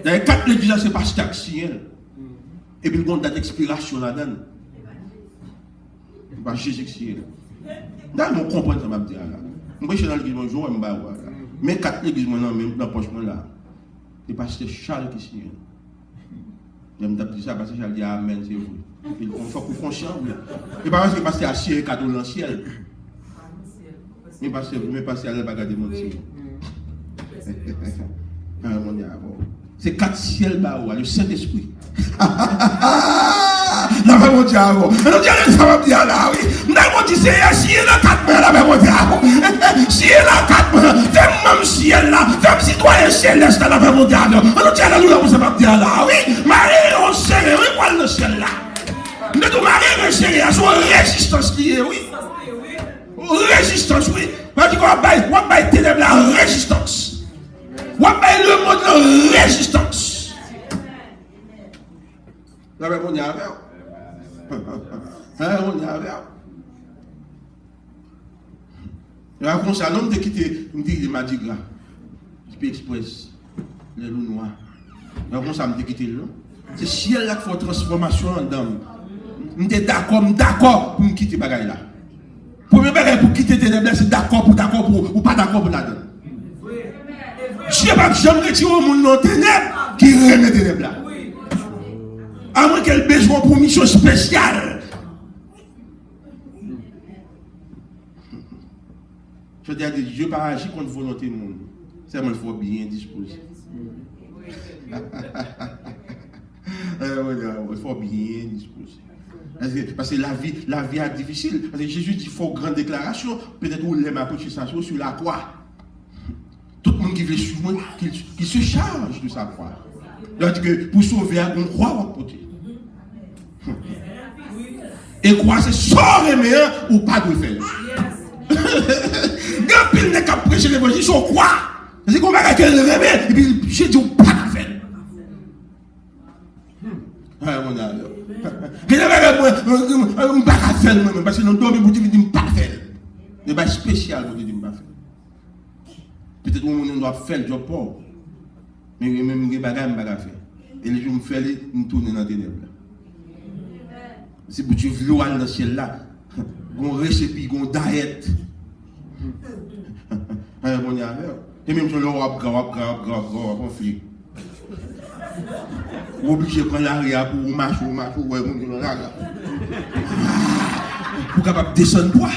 [SPEAKER 2] Dans les 4 l'églises là, c'est pas staxiel. Et puis, il y a une date d'expiration là-dedans. Pas Jésus-Christ. Là, on comprend ça, m'a dit là. Je suis dans l'église, je vois, mais 4 l'églises, maintenant, même dans le poche là. C'est parce que Charles qui signe. Je me dis ça parce que Charles dit Amen, c'est vous. Il faut qu'on conscient. Et pas parce que c'est assis et cadeau dans le ciel. Mais parce que elle va garder mon ciel. C'est 4 ciels là, le Saint-Esprit. La même on dit avant. Mais on dit à la femme là, oui. On dit c'est si elle a 4 mains, la même on dit avant. Si elle a 4 mains, fais même ciel là, fais citoyen céleste, la même on dit avant. On dit à la nous là, on s'est dire là, oui. Marie, on sait, oui, quoi le ciel là. Mais tout Marie, c'est à son résistance qui est, oui. Résistance, oui. On dit qu'on va ténèbres la résistance. On va le mot de résistance. La même on dit avant. On y avait. Il y a un conseil, l'homme de quitter, il m'a dit là, je express, les loups noirs. Il y a un conseil, il m'a quitter là. C'est ciel là qui fait transformation en dame. Je suis d'accord pour me quitter bagaille là. Premier bagaille pour quitter tes ténèbres, c'est d'accord ou pas d'accord pour la donne. Je n'ai pas jamais retiré au monde dans les ténèbres qui remet les ténèbres là. À moins qu'elle ait besoin pour une mission spéciale. Je dis à Dieu, je ne vais pas agir contre volonté du monde. C'est moi, il faut bien disposer. Il faut bien disposer. Parce que la vie est difficile. Parce que Jésus dit, il faut une grande déclaration. Peut-être où l'aime à poser sa chose sur la croix. Tout le monde qui veut suivre moi, qui se charge de sa croix. Donc, pour sauver, on croit à votre côté. Et croire, c'est sauver meilleur ou pas de faire. Grand pile n'est qu'à prêcher l'évangile, ils sont quoi? C'est qu'on va qu'elle le remet, et puis j'ai dit, pas de faire. On a. Je ne pas faire, parce que nous dormons, vous dites, je ne pas faire. Ce n'est pas spécial, vous dites, pas faire. Peut-être qu'on doit faire le job pour. Mais même les bagages, je ne pas faire. Et les jours me font, nous tournons dans les ténèbres. Si vous dites, vous dans le ciel là, on récipie, on diète. On y a et même si on a grave, flic. Vous obligez de prendre l'arrière pour marcher, pour capable descendre quoi.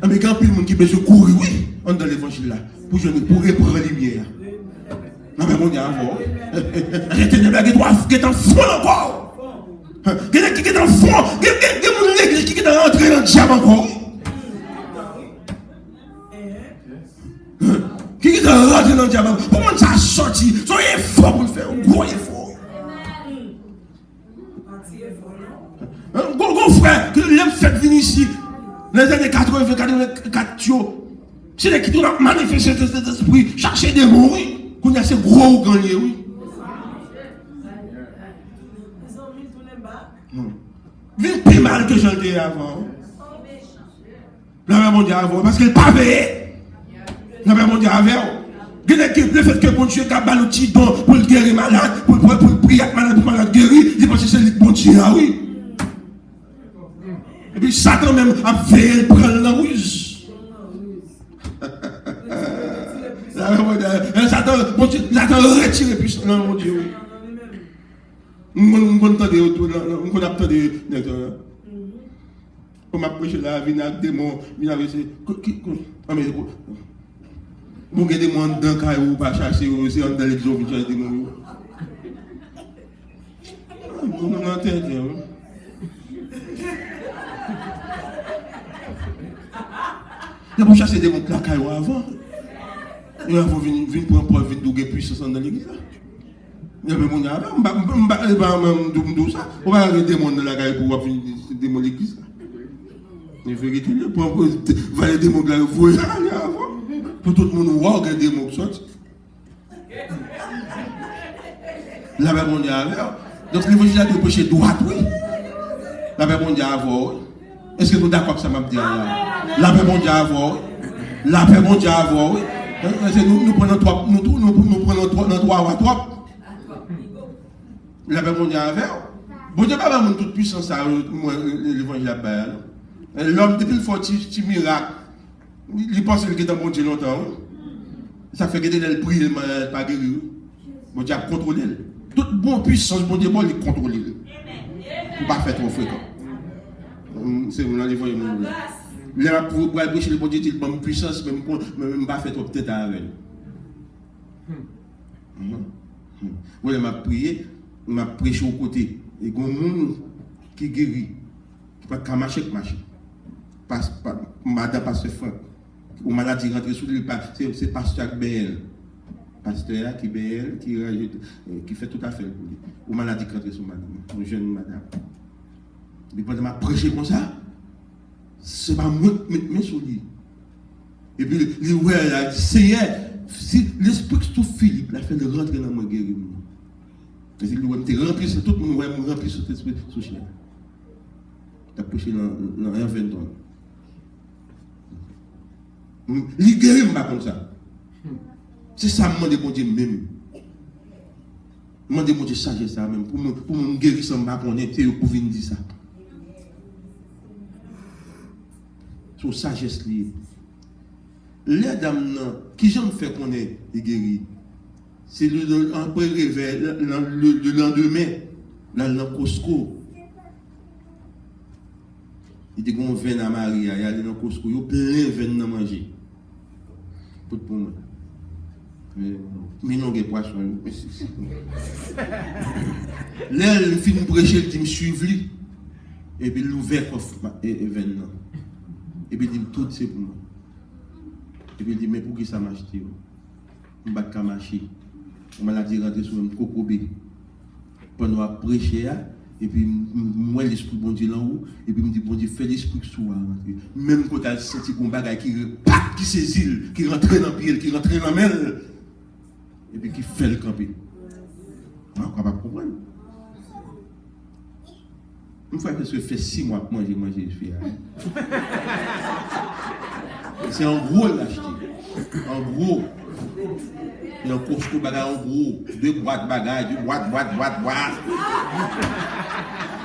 [SPEAKER 2] Mais quand il y a des gens qui besoin courir, oui, on dans l'évangile là, pour reprendre la lumière. mon Dieu avant. Les ténèbres qui est en fond encore. Qui est en fond. Qui est rentré dans le diable encore. Qui est rentré dans le diable encore. Comment ça a sorti? Soyez fort pour le faire. Gros effort. Gros frère, que l'aime fait venir ici. Les années 80, 84, c'est les qui ont manifesté cet esprit, chercher des mots, oui. Qu'on a ces gros gagnés, oui. Viens plus mal que j'en ai avant. La même mondiale avant, parce qu'elle pas veillé. La même mondiale avant. Le fait que bon Dieu a balotti don pour le guérir malade, pour prier malade, pour malade guéri, il pense que c'est le bon Dieu, ah oui. Et puis Satan même a veillé prendre la ruse. Satan retire puissance. Non, mon Dieu. On m'a prêché la vie avec des mots. Vous avez des mots dans le cas où vous pas chercher, c'est dans les jours où vous avez des mots. On a entendu. Vous avez cherché des mots dans le cas avant. Et avant, vous venez pour un point de vue de puissance dans l'église. Il y a des gens qui ça. On va arrêter des gens dans la caille pour venir démolir l'église. Il faut que tu pour valer des gens qui vont pour tout le monde voir que des gens qui sortent. La même monde a donc l'évangile a de prêcher droite, oui. La même monde a avoir. Est-ce que vous êtes d'accord que ça m'a dit? La même monde a avoir. La même monde a avoir, oui. Nous prenons trois, nous prenons trois. La paix mondiale avec. Bon Dieu, pas vraiment toute puissance à l'évangile à Baal. L'homme, depuis le fort petit miracle, il pense qu'il est dans mon Dieu longtemps. Ça fait que le prix, il n'est pas guéri. Bon Dieu a contrôlé. Toute bonne puissance, bon Dieu, il contrôle. Il ne pas faire trop fréquent. C'est mon l'évangile. Là, pour prêcher le bon Dieu, il a une puissance, même pas faire trop peut-être avec. Oui, il m'a prié. Il m'a prêché au côté. Et il y a un monde qui guérit. Qui ne peut pas marcher. Madame Pasteur Franck. Ou maladie rentrée sous l'île. C'est Pasteur BL. Pasteur qui BL, qui fait tout à fait pour lui. Ou maladie rentrée sous madame. Une jeune madame. Et puis, il m'a prêché comme ça. C'est pas moi qui mets sur lui. Et puis, il dit, Seigneur, si l'esprit de tout Philippe l'a fait de rentrer dans mon guéri. Il dit, rempli sur tout le monde, rempli sur l'esprit de chien. Tu as prêché dans un 20 ans. Il guérit pas comme ça. C'est ça, je demande mon Dieu même. Je demande mon Dieu sagesse ça même. Pour me guérir sans me connaître, c'est pour venir dire ça. Son sagesse liée. Les dames, qui j'en fait qu'on est guéri, c'est le lendemain, dans le Costco. Il dit qu'on vient à Maria, il y a dans le Costco, il y a plein de vins à manger. Pour moi. Mais non, il y a poisson. Là, il finit de prêcher, il dit, me suivre. Et puis, il ouvre le vin. Et puis il dit, tout c'est pour moi. Et puis il dit, mais pour qui ça marche? Je ne vais pas marcher. On m'a dit, rentrer sur un cocobé. Pendant que je prêcher, et puis moi, l'esprit bon Dieu là haut, et puis il me dit, bon Dieu, fais l'esprit sous moi. Même quand tu as senti qu'on bagaille qui saisit, qui rentre dans le pied, qui rentre dans la main, et puis qui fait le camper. On ne va pas comprendre. Une fois que ça fait 6 mois que manger, je fais. C'est en gros l'acheter. En gros. Il y a un Costco bagarre en gros. 2 boîtes bagages, 2 boîtes.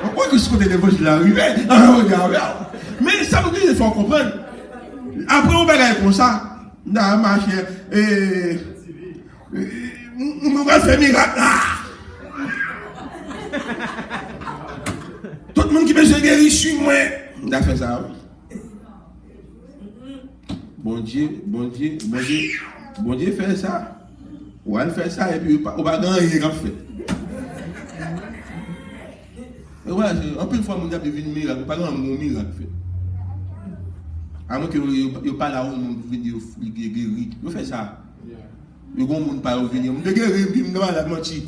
[SPEAKER 2] Pourquoi que ce côté des voies de la rue? Mais ça me dit, il faut comprendre. Après, on bagaille comme ça. Dans ma chère. On va faire miracle là. Tout le monde qui veut se guérir, suis moi. On a fait ça. Bon Dieu fait ça. Ou elle fait ça et puis on va gagner qu'en fait. Et ouais, un peu de fois, mon diable devient miracle, pas grand miracle fait. À moins que vous pas là où on vient guérir. Vous faites ça. Vous ne pouvez pas venir. Vous guérir, puis vous allez mentir.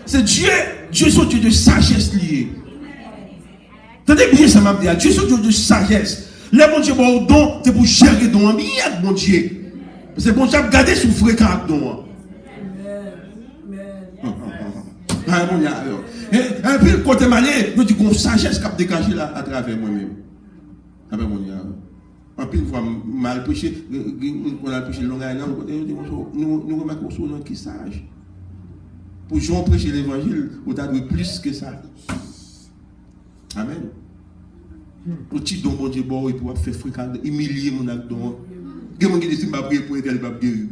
[SPEAKER 2] C'est Dieu. Dieu est un Dieu de sagesse lié. Tenez bien ça m'a dit. Dieu est un Dieu de sagesse. Les bon Dieu, bon don, c'est pour gérer don. Mais il y a bon Dieu. C'est bon Dieu, garder sous fréquent avec don. Et puis, côté malé, je dis qu'on sagesse qui a dégagé là à travers moi-même. Avec mon Dieu. En plus, une fois, mal prêché, on a prêché le langage, nous remarquons sur nous qui sage. Pour Jean prêcher l'évangile, on a de plus que ça. Amen. Pour petit don, mon Dieu, bon, il pourra faire fréquent, humilier mon acte don. Il y a des gens qui disent que je vais prier pour elle, je vais guérir.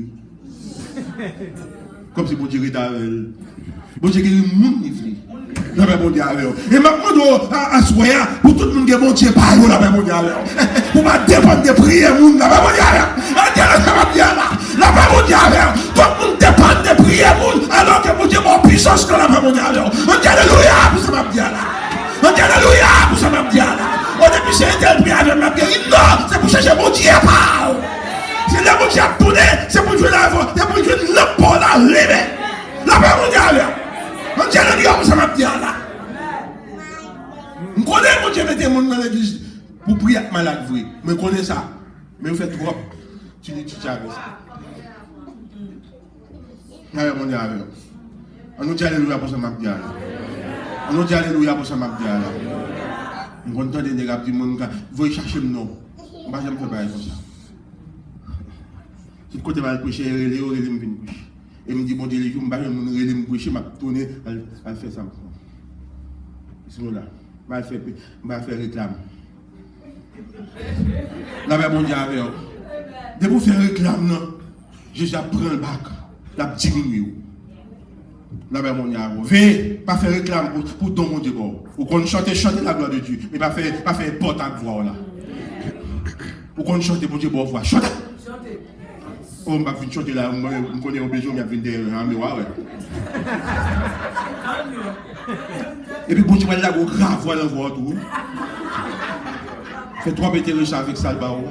[SPEAKER 2] Comme si mon Dieu était avec elle. Bon Dieu, il y a des gens qui disent. La paix mondiale. Et maintenant, à soya, pour tout le monde qui est bon Dieu, pas la paix mondiale. Pour pas dépendre des prières, la paix mondiale. La paix mondiale. Tout le monde dépend des prières, alors que mon Dieu est en puissance dans la paix mondiale. On dit alléluia pour ça m'a dit là. On dit alléluia pour ça m'a dit là. On dit que c'est tel prière avec ma guérison. Non, c'est pour chercher mon Dieu. C'est là mon Dieu a tourné, c'est pour jouer la voix, c'est pour jouer le pôle à lever. La paix mondiale. On dit alléluia pour ça m'a dit là. On connaît mon Dieu mettre mon dans l'église pour prier avec malade vrai. Mais on connaît ça. Mais on fait trop. Tu dis tu avec ça. Allez mon Dieu avec. On nous dit alléluia pour ça m'a dit là. On nous dit alléluia pour ça m'a dit là. On entend des nègres du monde vous chercher le nom. On va jamais faire pareil comme ça. Si le côté va le prêcher, il me vient prêcher. Et me dit, bon Dieu, les jours, je vais me prêcher, je vais tourner, je vais faire ça. C'est là. Je vais faire réclame. Là, je vais mon Dieu avec eux. Dès que vous faites réclame, je prends le bac, je diminue. Là, je vais mon Dieu avec eux. Venez, pas faire réclame pour ton mon Dieu. Vous qu'on chante la gloire de Dieu, mais pas faire porte à voix là. Vous qu'on chante pour Dieu, bon voix. Chantez. On va venir chanter là, on connaît un besoin, on va venir derrière, mais ouais. Et puis, bon Dieu, là, on grave voix dans votre tout. Fait 3 bêtes riches avec ça, le barreau.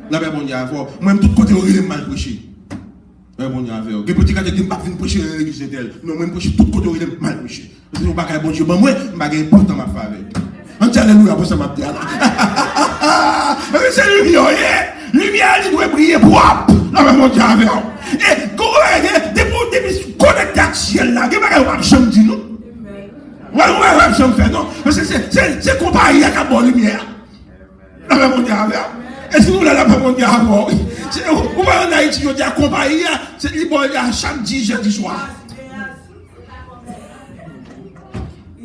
[SPEAKER 2] Là, ben, bon Dieu, moi-même, tout côté, on est mal prêché. Bon Dieu, avec. Et petit cas, je ne vais pas venir prêcher l'église d'elle. Non, moi, je prêche tout côté, on est mal prêché. Parce que je ne vais pas bon Dieu, moi, je ne vais pas porter ma faveur. On dit alléluia pour ça, ma pierre. C'est lumière, lumière, il doit briller propre. Là, mais mon Dieu, avec. Et depuis connecté à ciel là, il n'y a pas de chambre dit nous. Ouais, chambre fait non. C'est comparé à la bonne lumière. Là, mais mon Dieu, avec. Et si vous voulez la mon Dieu, avec. Vous voyez en Haïti, on dit à comparer, c'est chaque 10 jeudi soir.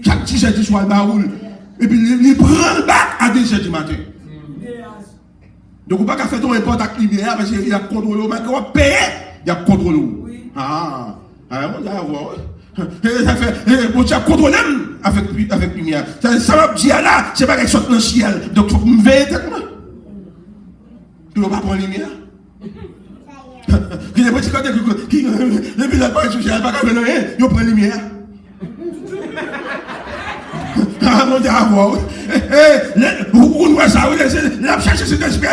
[SPEAKER 2] Chaque 10 jeudi soir, il baroule. Et puis, il prend le bac à 10h du matin. Donc, on ne peut pas faire ton import avec lumière parce qu'il y a contrôlé. Mais quand on paye, il y a contrôlé. Ah, on dit à voir. Bon, tu as contrôlé avec lumière. Ça va dire là, c'est pas quelque chose dans le ciel. Donc, il faut me veiller tête moi. Tu ne vas pas prendre lumière. Il y a des petits côtés qui ne veulent pas être social, pas qu'à venir, ils prennent lumière. Ah mon Dieu, vous voyez ça, vous la chercher cet esprit,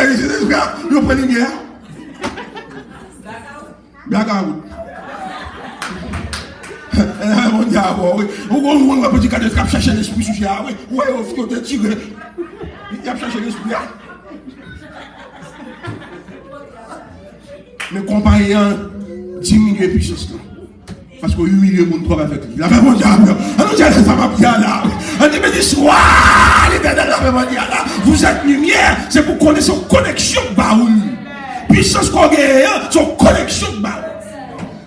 [SPEAKER 2] vous prenez lumière. D'accord. Mon Dieu, vous voyez petit cas de frappe chercher l'esprit sous ça, oui, vous faut te tirer. Il a cherché l'esprit. Mais comparé à diminuer puissance. Parce que humilier mon trop avec lui. La paix mondiale. On dit à ça va bien là. On dit, mais dis soir, la paix mondiale. Vous êtes lumière, c'est pour connaître son connexion baoul. Puissance qu'on gagne, son connexion baoul.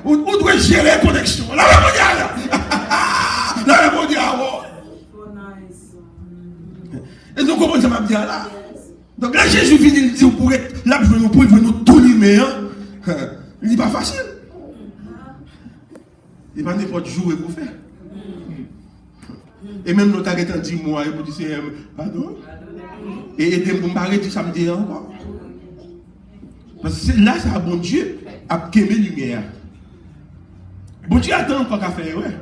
[SPEAKER 2] Vous devez gérer la connexion. La paix mondiale. La paix mondiale. Et donc, comment ça va bien là? Donc là, Jésus vient de dire pour être là, pour nous tout lumière. Il n'est pas facile. Il n'y a pas n'importe jouer pour faire. Et même nous avons 10 mois, et vous dites, pardon. Et aidez-moi pour m'arrêter samedi encore. Parce que là, c'est bon Dieu a quémé lumière. Bon Dieu attend encore qu'à faire, ouais.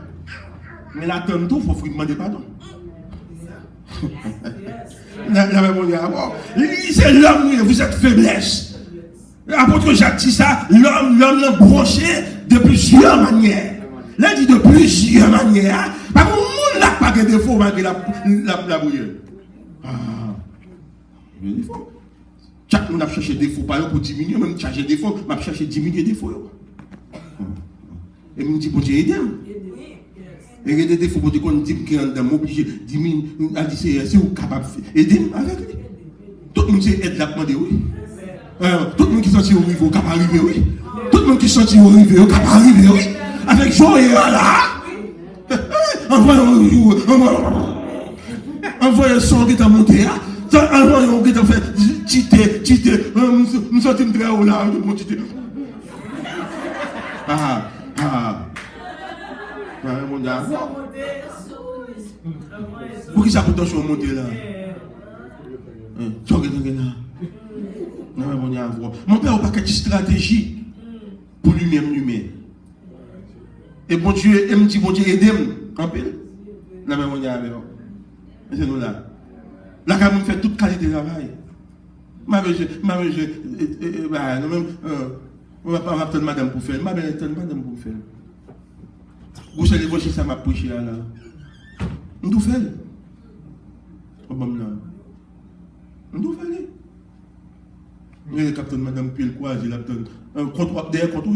[SPEAKER 2] Mais l'attendre tout, il faut demander pardon. C'est l'homme, vous êtes faiblesse. L'apôtre Jacques dit ça, l'homme l'a branché de plusieurs manières. Là, dit de plusieurs manières. Par contre, le monde n'a pas de défaut malgré la brouillère. Ah, il y a des défauts. Chaque monde a cherché des défauts, pas pour diminuer, même chercher des défauts, m'a cherché diminuer des défauts. Et me dit, bon Dieu, aidez-moi. Et il y a des défauts, bon Dieu, qu'on dit qu'il est obligé de diminuer, c'est vous capable de faire. Aidez-moi avec lui. Tout le monde sait aide la demander, oui. Tout le monde qui sentit au niveau, capable d'arriver, oui. Tout le monde qui sentit au niveau, capable d'arriver, oui. Avec Jean et là. Envoyez le son qui est monté, envoyez qui est fait, tité, nous sommes très haut là, mon tité. Mon Dieu. Pour qui ça peut sur monter là? Mon père a un paquet de stratégie pour lui-même. Et bon Dieu, il me dit, bon Dieu, aidez-moi. En pile. Là, on est avec vous. C'est nous là. Là, quand on fait toute qualité de travail. On va pas attendre madame pour faire. Madame pour faire. Vous savez, vous ça m'a prêché là. On doit faire. On doit faire. Il y a le capitaine madame puis le quoi, il a un comptoir derrière comptoir.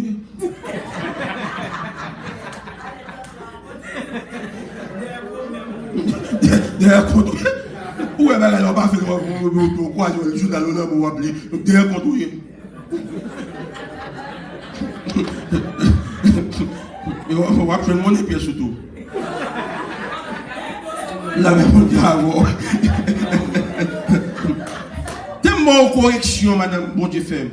[SPEAKER 2] Derrière comptoir. Où est-ce qu'elle n'a pas fait le quoi, le journal l'honneur pour appeler derrière comptoir. On va faire mon épier surtout. La même diable. Tellement correction, madame, bon Dieu fait.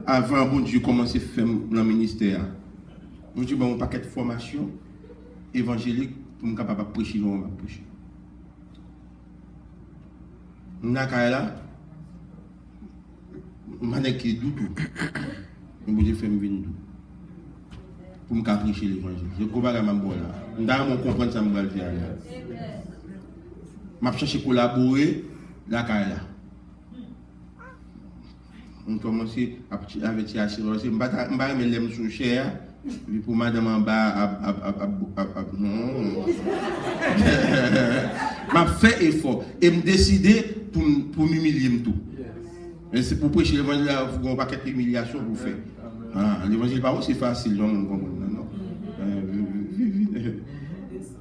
[SPEAKER 2] Avant, bon Dieu commençait à faire dans le ministère. Bon Dieu, un paquet de formation évangélique pour me capable de prêcher, on va prêcher. Nakala, manek qui doute. Bon Dieu fait me venir pour me prêcher l'évangile. Je comprends pas ma bonne là. On comprend ça me va le faire là. M'a cherché collaborer la carrière. On commence avec la assurance. Je vais me mettre sous cher. Pour madame en bas. Non. M'a fait effort. Et me décider pour m'humilier tout. Et c'est pour prêcher l'évangile, vous avez un paquet d'humiliation pour faire. L'évangile pas aussi facile, non.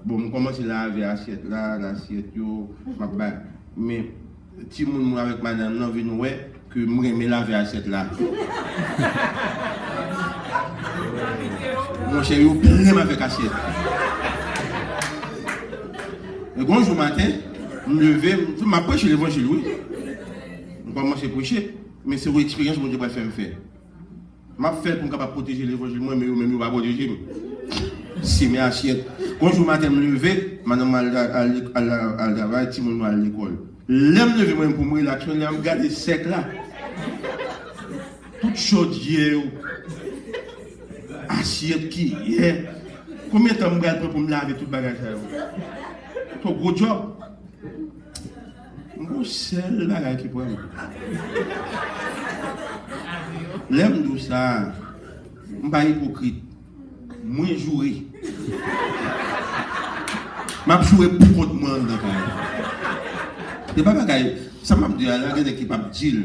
[SPEAKER 2] Bon, je commence à laver l'assiette là, l'assiette, mais si je suis avec madame, non, vous voyez que je vais laver l'assiette là. Mon chéri, je suis plein avec l'assiette. Le grand jour matin, je me lève, je m'approche de l'évangile, oui. Je commence à prêcher, mais c'est une expérience que je vais faire. Je vais faire pour protéger l'évangile, moi, mais je ne vais pas protéger. Si mes assiettes. Quand je matin me lever, madame à travail, tout le monde à l'école. L'aime lever moi pour moi l'action, l'aime garder sec là. Toute chaudière. Assiette qui est. Combien de temps je vais pour me laver tout le bagage là? C'est un gros job. Un seul bagage qui prend. L'aime tout ça. Je ne suis pas hypocrite. Moi, je joue. Je joue pour contre moi. C'est pas bagaille. Ça m'a dit, il y a des qui m'a dit,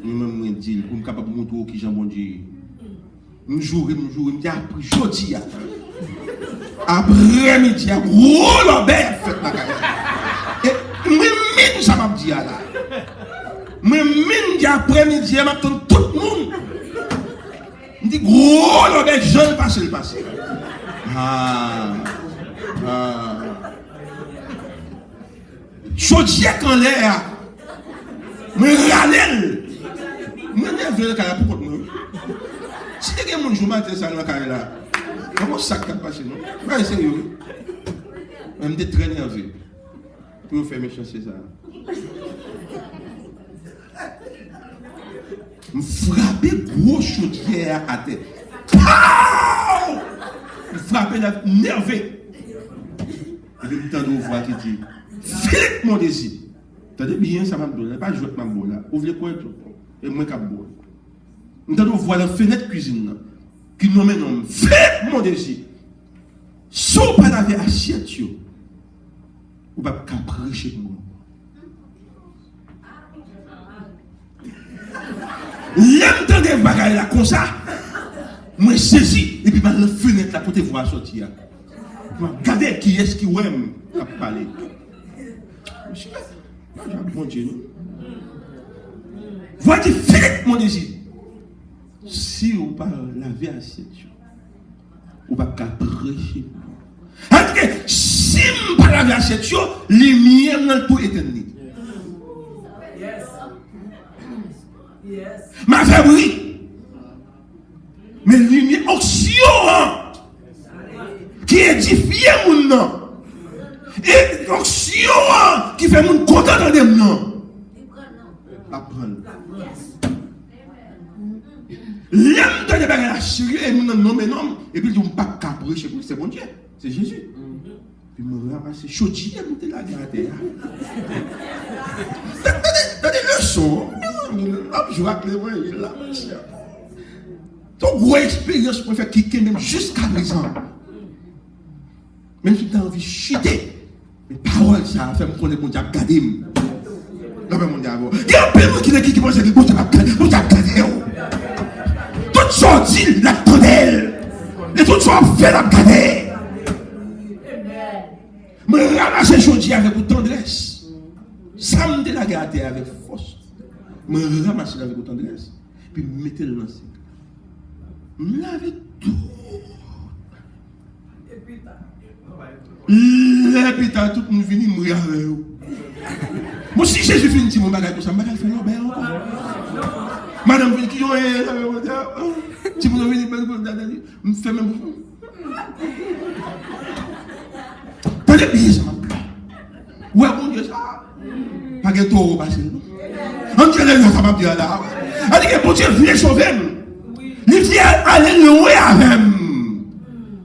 [SPEAKER 2] moi, dit, pour me capable de montrer qui j'en Dieu. Je joue, je me dis, après, jeudi, après-midi, gros l'obère fait bagaille. Et moi, ça m'a dit, là. Moi, après-midi, je m'attends tout le monde. Je dis, gros, l'objet, je le passe. Chaudier quand l'air. Me râler. Me nerveux le carrière pour moi. Si tu as mon jour matin, ça dans la carrière là. Comment ça qui a passé, non? Pas sérieux. Je me dis très nerveux. Pour faire mes chances, c'est ça. me frapper gros chaudière à terre. Me frapper la nerveux. Et puis, tant de voix qui dit, Philippe, mon désir. T'as bien, ça m'a donné, pas jouer avec ma boule là. Ouvre les coins, et moi, cap boule. Tant de voix la fenêtre cuisine là, qui nomme un homme, Philippe, mon désir. Si on pas laver assiette, ou pas caprer chez moi. L'aime tant des bagailles là comme ça. Moi saisi et puis par la fenêtre là côté voir sortir. Regardez qui est-ce qui aime à parler. Bon Dieu. Voici Philippe mon désir. Si on pas laver assiette, on va caprer chez moi. Si on pas laver assiette, les miens dans tout éternel. Ma fabrique. Mais lumière oxyon qui édifie mon nom. Et oxyon qui fait mon content de mon nom. Apprendre. L'aime de la bagarre sérieux et mon nom et nom. Et puis on pas caprer chez vous, c'est bon Dieu. C'est Jésus. Puis me ramasser chaudier monter la garde. T'as des leçons. Je vais appeler moi, il est là. Ton gros expérience pour faire cliquer même jusqu'à présent. Même si tu as envie de chuter, les paroles, ça fait me connaître mon diable garder. Non, mais mon diable. Il y a un peu qui pense que mon diable garder. Tout sorti, la tonnelle. Et tout soit fait la garder. Me ramasser chaudier avec une tendresse. Ça me la garder avec force. Me ramasser avec une tendresse. Puis me mettre le lancer. Me laver tout. Et puis t'as tout le monde venu me laver. Moi si Jésus finit petit mon bagage comme ça, je vais faire l'obéir encore. Madame qui ont si vous avez une me fait même. T'as des billets, ça m'a. Ouais, bon Dieu, ça. Pas de taureau passé. En quel est ça m'a dit là? Elle dit que bon Dieu vient sauver. Il vient aller loin avec.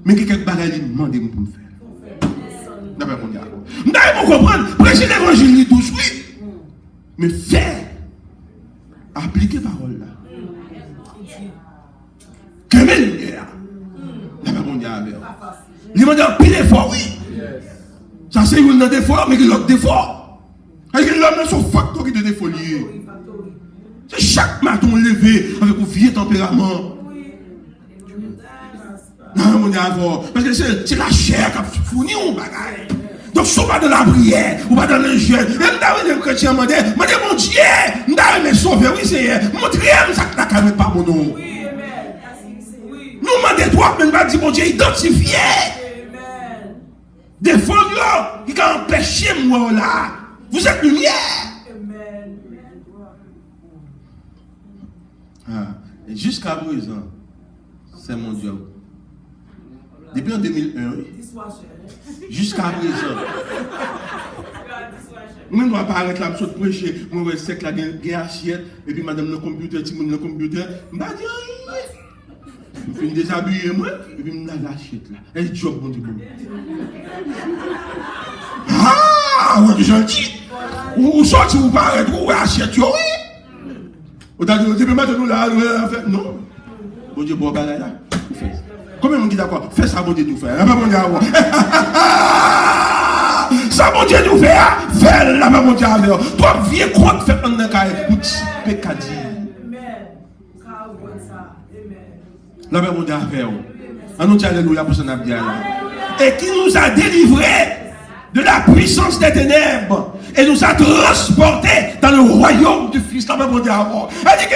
[SPEAKER 2] Mais quelques bagages, il demande pour me faire. Non, mais mon Dieu. Vous comprendre. Prêcher l'évangile douce, oui. Mais faire. Appliquer parole là. Que lumière. Non, mais mon Dieu. Il demande un pile d'effort, oui. Ça c'est une défaut, mais il y a l'autre défaut. Parce que l'homme est son facteur de défaut lié. C'est chaque matin levé avec un vieux tempérament. Non, mon Dieu, parce que c'est la chair qui a fourni un bagage. Donc, si on va dans la prière, on va dans le jeûne, et on chrétien mon Dieu, on va me sauver, oui, c'est montrez-moi ça que la caméra pas mon nom. Nous demandons toi, mais on va dire, mon Dieu, identifié. Des fois, qui ont empêché moi là. Vous êtes lumière. Et jusqu'à présent, c'est mon Dieu. Depuis en 2001, jusqu'à présent, moi, je ne vais pas arrêter la chose de prêcher. Moi, je sais que la guerre assiette, et puis madame le computer, tout le monde le computer, je ne vais pas dire rien. Je vais me déshabiller, moi, et puis je me lave l'assiette là. Et je job, mon Dieu. Ah, ouais, gentil. Ou sorti, ou pas arrêter, ou assiette, oui. Ou t'as dit, depuis maintenant, là, non. Bon Dieu, bon, là, vous faites. Combien de monde dit d'accord? Fais ça, bon Dieu, tout faire. La maman dit avant. Ça, bon Dieu, tout faire. Fais la maman dit avant. Toi, viens croire, fais un cahier pour pécadi. La maman dit avant. On dit alléluia pour son abdia. Et qui nous a délivrés de la puissance des ténèbres et nous a transportés dans le royaume du Fils. La maman dit avant. Elle dit que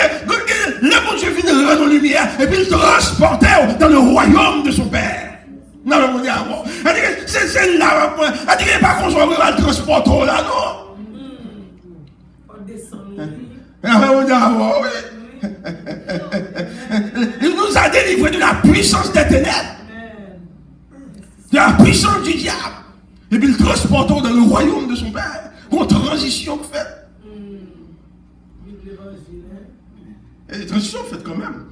[SPEAKER 2] le bon Dieu vient de la lumière et puis il transportait dans le royaume de son Père. Non, mais on dit avant. Elle dit que c'est là. Elle dit qu'il n'est pas qu'on soit le transporteur là, non. On descend. On dit avant, oui. Il nous a délivrés de la puissance des ténèbres, de la puissance du diable. Et puis il transporte dans le royaume de son Père. Une transition fait. Et transition faite quand même.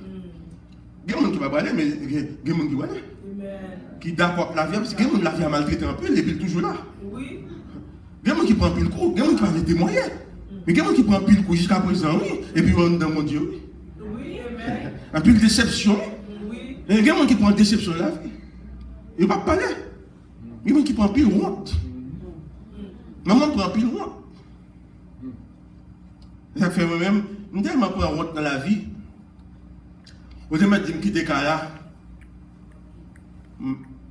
[SPEAKER 2] Il y a des gens qui va parler, mais il y a des gens qui va aller. Qui d'accord avec la vie, parce que la vie a maltraité un peu, il est toujours là. Oui. Il y a des gens qui prennent pile coup, il y a des gens qui vont témoigner. Mais il y a des gens qui prennent pile coup jusqu'à présent, oui. Et puis on est dans mon Dieu, oui. Oui, amen. Un peu de déception. Oui. Et il y a des gens qui prennent déception de la vie. Il ne va pas parler. Il y a des gens qui prennent pile honte. Maman prend pile honte. Ça fait moi-même, je ne tellement prendre honte dans la vie. Vous avez dit que quitter là.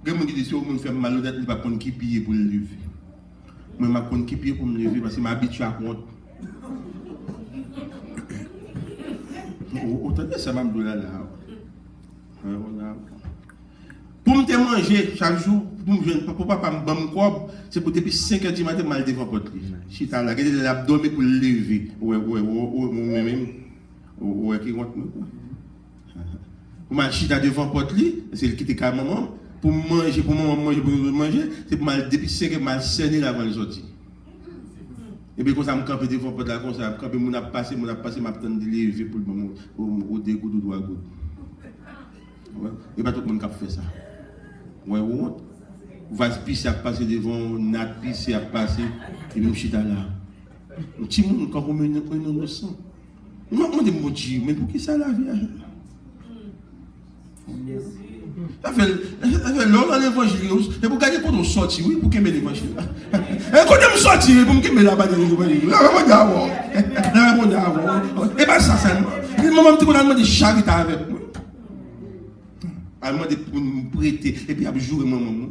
[SPEAKER 2] Je me dis que si on fait malhonnête, il ne va pas qui piller pour le lever. Moi, je ne vais pas qui piller pour me lever parce que je m'habitue à honte. Autant que ça m'a dit là. Pour me manger chaque jour, pour papa me donner un c'est pour depuis 5 h du matin, mal devant votre lit. Je suis là, j'ai l'abdomen pour le lever. Ouais, qui rentre. Pour ma chita devant votre lit, c'est le qui était qu'à maman. Pour manger, pour manger, c'est pour mal depuis 5 h mal cerner avant de sortir. Et puis quand ça me campe devant votre lit, comme ça, quand je passe, m'a attendre de lever pour le au dégoût de doigt à goutte. Et pas tout le monde qui fait ça. Ouais, vas pisser à passer devant, nat pisser à passer, et même chita là. Un petit monde, quand on met un innocent. Moi, je me dis, mais pour qui ça la vie? Ça fait l'homme dans l'évangile, et pour gagner pour nous sortir, oui, pour qu'il me l'évangile. Et quand je me sortir, pour qu'il me la balle de l'évangile. Et bien ça, c'est le moment où on a demandé charité avec moi. Elle m'a demandé pour me prêter, et puis elle joue maman.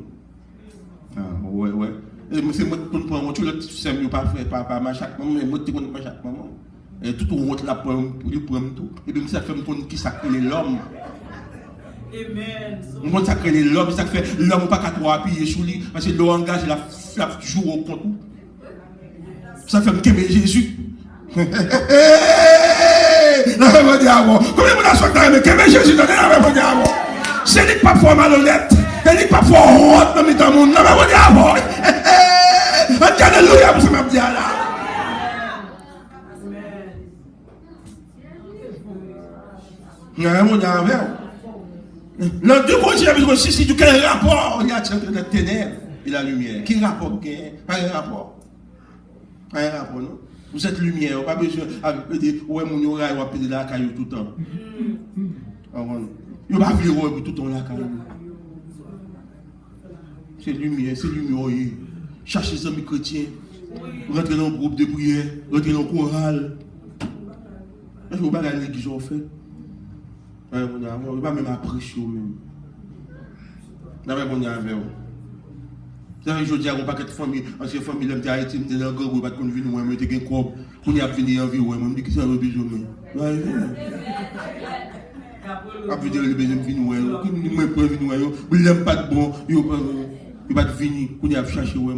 [SPEAKER 2] Ah, ouais. C'est moi qui prends mon tout le c'est mieux pas faire pas chaque moment, mais moi qui prends pas chaque moment. Et tout on rentre là pour lui prendre tout. Et puis ça fait me prendre qui sacré l'homme. Amen. On sacré l'homme, ça fait l'homme pas qu'à trop appuyer sur lui parce que le langage la joue au compte. Ça fait me qu'aimer Jésus. La réponse avant. Combien de gens sont mais qu'aimer Jésus dans la réponse avant. C'est dit pas fort malhonnête. C'est dit pas fort honte dans le monde. La réponse avant. Alléluia pour ce même dia là. Non, le Dieu continue si tu quel rapport il y a entre les ténèbres et la lumière. Quel rapport? Pas un rapport. Pas un rapport, non? Vous êtes lumière, pas besoin de dire ouais mon oreille va péter la caillou tout le temps. Il va vivre tout le temps la caillou. C'est lumière, oui. Cherchez les amis chrétiens, rentrez dans un groupe de prière, rentrez dans le choral. Je ne vais pas aller à l'église en fait. Je ne vais pas même apprécier même. Je ne vais pas avec vous. Je dis à mon paquet de famille, ancienne famille, je suis Haïti, je suis dans le grand groupe, je suis venu, je suis venu, je suis venu en vie, je dis que ça va besoin. Je suis venu, je suis venu, je n'aime pas de bon, je ne vais pas venir, je vais chercher, je vais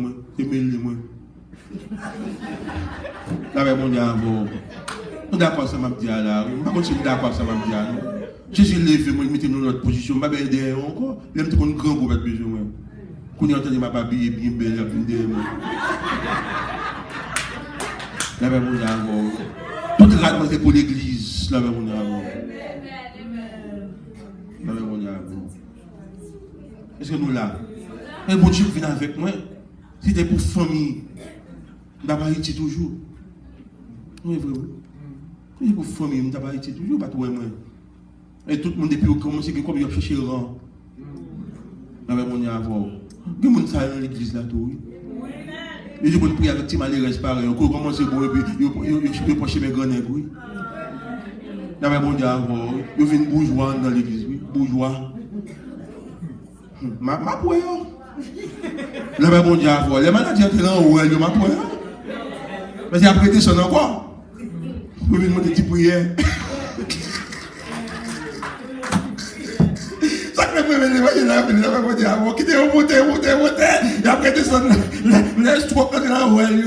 [SPEAKER 2] mêler. Je vais on d'accord ça m'a dit là, je continue d'accord ça m'a dit là. Jésus levé, moi, mettez nous dans notre position, je vais aider encore, je vais me un grand groupe, besoin. Quand on entend ma babie bien belle, la plus de moi. La même on a avant. Tout rate c'est pour l'église. La même on a avant. La même on a avant. Est-ce que nous là? Et bon Dieu vient avec moi. Si c'était pour famille, je ne vais pas Haïti toujours. Oui, vrai. Si c'est pour famille, je ne vais pas Haïti toujours. Pas toi et moi. Et tout le monde depuis au commencé, comme il a cherché le rang. La même on a avant. Il y a des gens dans l'église là, tout. Il y a des gens qui prient avec des malheureux pareils. Ils commencent à boire et puis ils penchent mes grands nègres. Il y a des gens qui viennent bourgeois dans l'église. Bourgeois. Ma poire. Il y a des gens qui les managers sont là où ils ma poire. Mais c'est après ça encore. Vous venez monter des prières. Qui est monté, et après descendre, laisse trois quand là où elle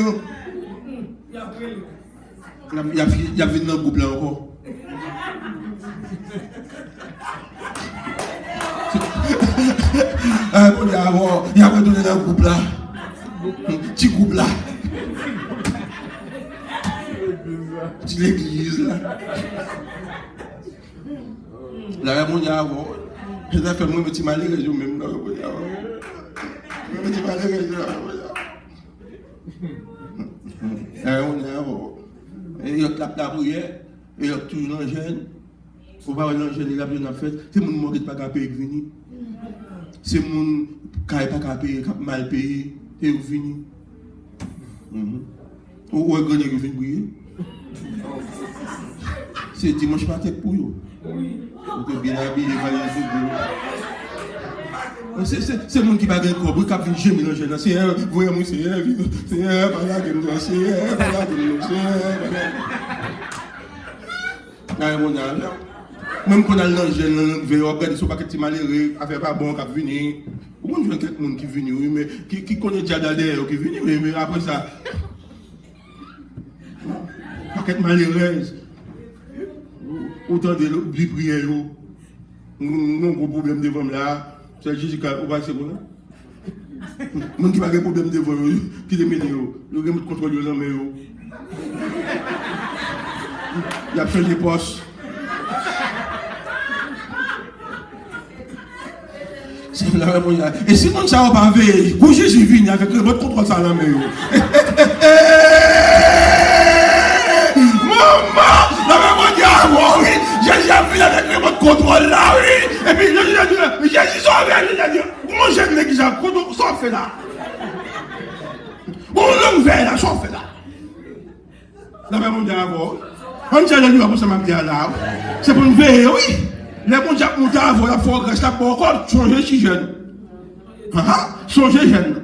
[SPEAKER 2] il y a vu dans le groupe là encore. Il y a retourné dans le groupe là. Petit groupe là. Petit l'église là. La réponse est avant. Je vais faire mon petit malheureux, je même là. Mon petit malheureux, la réponse est avant. Et il y a la prière, et il y a toujours l'engêne. Il faut pas l'engêne, il a bien fait. C'est mon qui n'est pas capable de venir. C'est mon qui n'est pas capable de mal payer, et il vient. Ou est-ce que vous venez briller? C'est dimanche matin pour vous. Vous êtes bien habillé, c'est le monde qui va gagner le corps, qui va venir gérer l'engêne. C'est un, vous voyez, c'est un, voilà, même quand on a l'engêne, on veut organiser son paquet de malheureux, affaire pas bon, qui va venir. Vous voyez quelqu'un qui vient, mais qui connaît déjà d'ailleurs, qui vient, mais après ça, paquet de malheureux, autant de prières, non gros problème devant là. C'est Jésus-Christ, on va essayer de là. Mon qui n'a pas de problème devant eux, qui les met le remote contrôle de l'homme. Il a changé de poste. Et si on ne savait pas veiller, quand Jésus vient avec le remote contrôle ça l'homme. Maman, oui, Jésus a vu avec le remote contrôle là, oui. Et puis Jésus a dit, Jésus s'en dit, comment j'ai l'église à s'en fait là? Bon, l'homme vert là, s'en fait là. La même on dit avant. On dit à la nuit, après ça m'a dit là. C'est pour une veille, oui. Les bons diables montent avant, la forêt reste là pour encore changer si jeune. Changer jeune.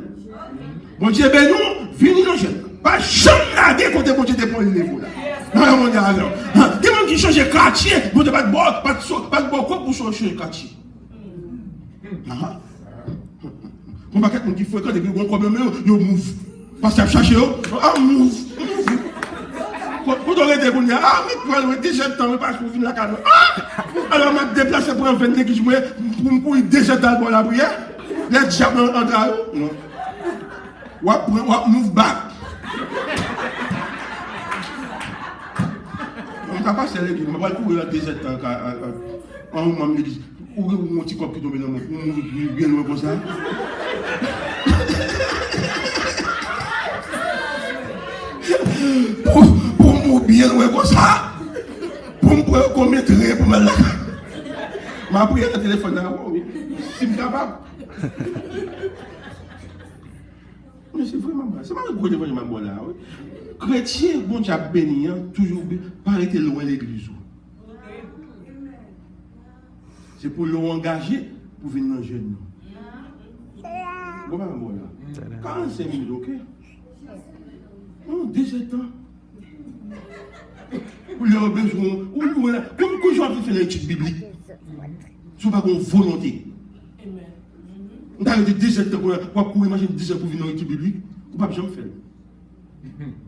[SPEAKER 2] Bon Dieu, ben nous, venez nos jeunes. Pas jamais là, côté bon Dieu, dépend du niveau là. Non, mon Dieu, alors. Des gens qui changent de quartier, vous n'avez pas de bois, pas de bois pour changer de quartier. On va quelqu'un qui fait quand il y a un problème, il move. Parce qu'il a cherché, move. Vous aurez des gens qui mais tu as 17 ans, parce que vous venez la calme. Alors, je me déplace pour un 22 qui joue pour me déjeter dans la prière. Les diables en train. Non. Move back. On ne peut pas se l'église, on va courir à 17 ans. En haut, on l'église. Où est mon petit corps qui tombe dans mon cou? Bien loin comme ça. Pour moi, bien loin comme ça. Pour me commettre rien pour me la. Ma prière le téléphone là, oui. Si je suis capable. Mais c'est vraiment mal. C'est pas le gros événement là. Chrétien, bon Dieu béni, toujours pas arrêter loin de l'église. C'est pour l'engager pour venir dans le jeune. Comment on là? 45 minutes, ok? 17 ans. Pour leur besoin. Comme quand je vais faire l'étude biblique. Ce n'est pas une volonté. On a arrêté 17 ans pour imaginer 17 ans pour venir dans l'étude biblique. On ne peut pas jamais faire.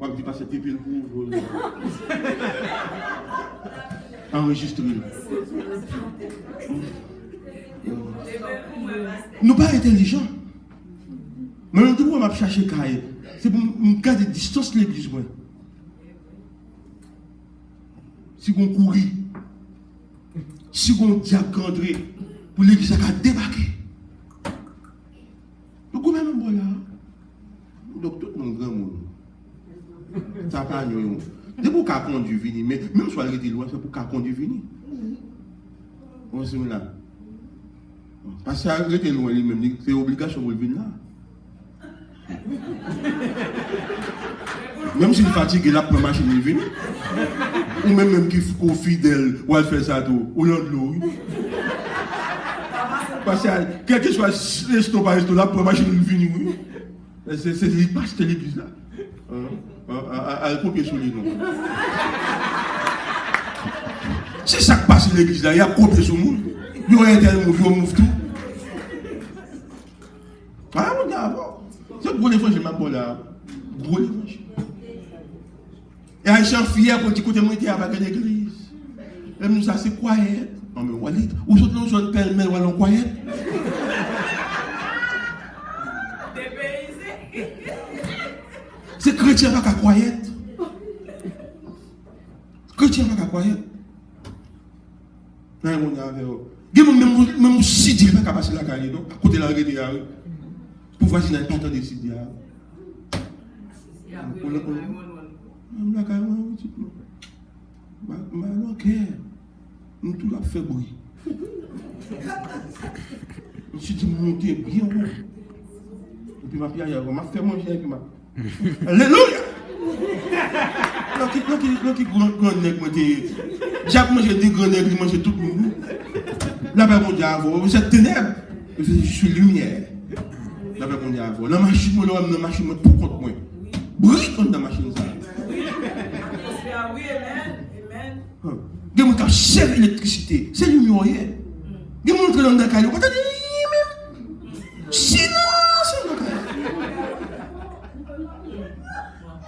[SPEAKER 2] On va dire pas cette épée pour enregistrer. Nous pas intelligents. Mais on doit chercher carré. C'est pour une cas de distance l'église. Si on courit, si on diacandré, pour l'église à débarquer. Donc, comment on là? Donc, tout le monde grand monde. Ça pas nous. C'est pour qu'à conduire venir, mais même si on est loin, c'est pour qu'à conduire venir. On se met là. Parce qu'à arrêter loin, c'est obligation de venir là. Même s'il fatigue, il a pas machine de venir. Ou même qui est fidèle, ou elle fait ça tout, ou l'on de l'eau. Parce que quel que soit resto par resto, là, pour machine de venir. C'est l'église là. Elle copie sur les noms. C'est ça qui passe l'église là, il y a copié sur le monde. Il y a un move tout. Ah, on a c'est gros l'évangile, ma bonne là. Gros l'évangile. Et un chien fier pour dire que moi j'étais avec l'église. Et nous ça c'est quoi? Non mais Walid, où sont nos jeunes pêle-mêle ou allons quoi? C'est chrétien pas qu'à croire. Chrétien pas qu'à croire. Même si tu ne peux pas passer la carrière, à côté de la carrière, pour voir si tu n'as pas entendu décider. La carrière, ok, nous tout a fait bruit. Je me suis dit, monter bien haut. Et puis ma pierre, elle m'a fait manger avec ma. Alléluia! Qui grand nègre, j'ai mangé des grands nègres, j'ai mangé tout le monde. Là-bas, mon diable, vous êtes ténèbres. Je suis lumière. Là-bas, mon diable, la machine, la machine, tout contre moi. Bruit contre la machine, ça.
[SPEAKER 3] Oui, amen.
[SPEAKER 2] Il y a des gens qui cherchent l'électricité. C'est lumière. Il y a des gens qui ont des cailloux. Sinon.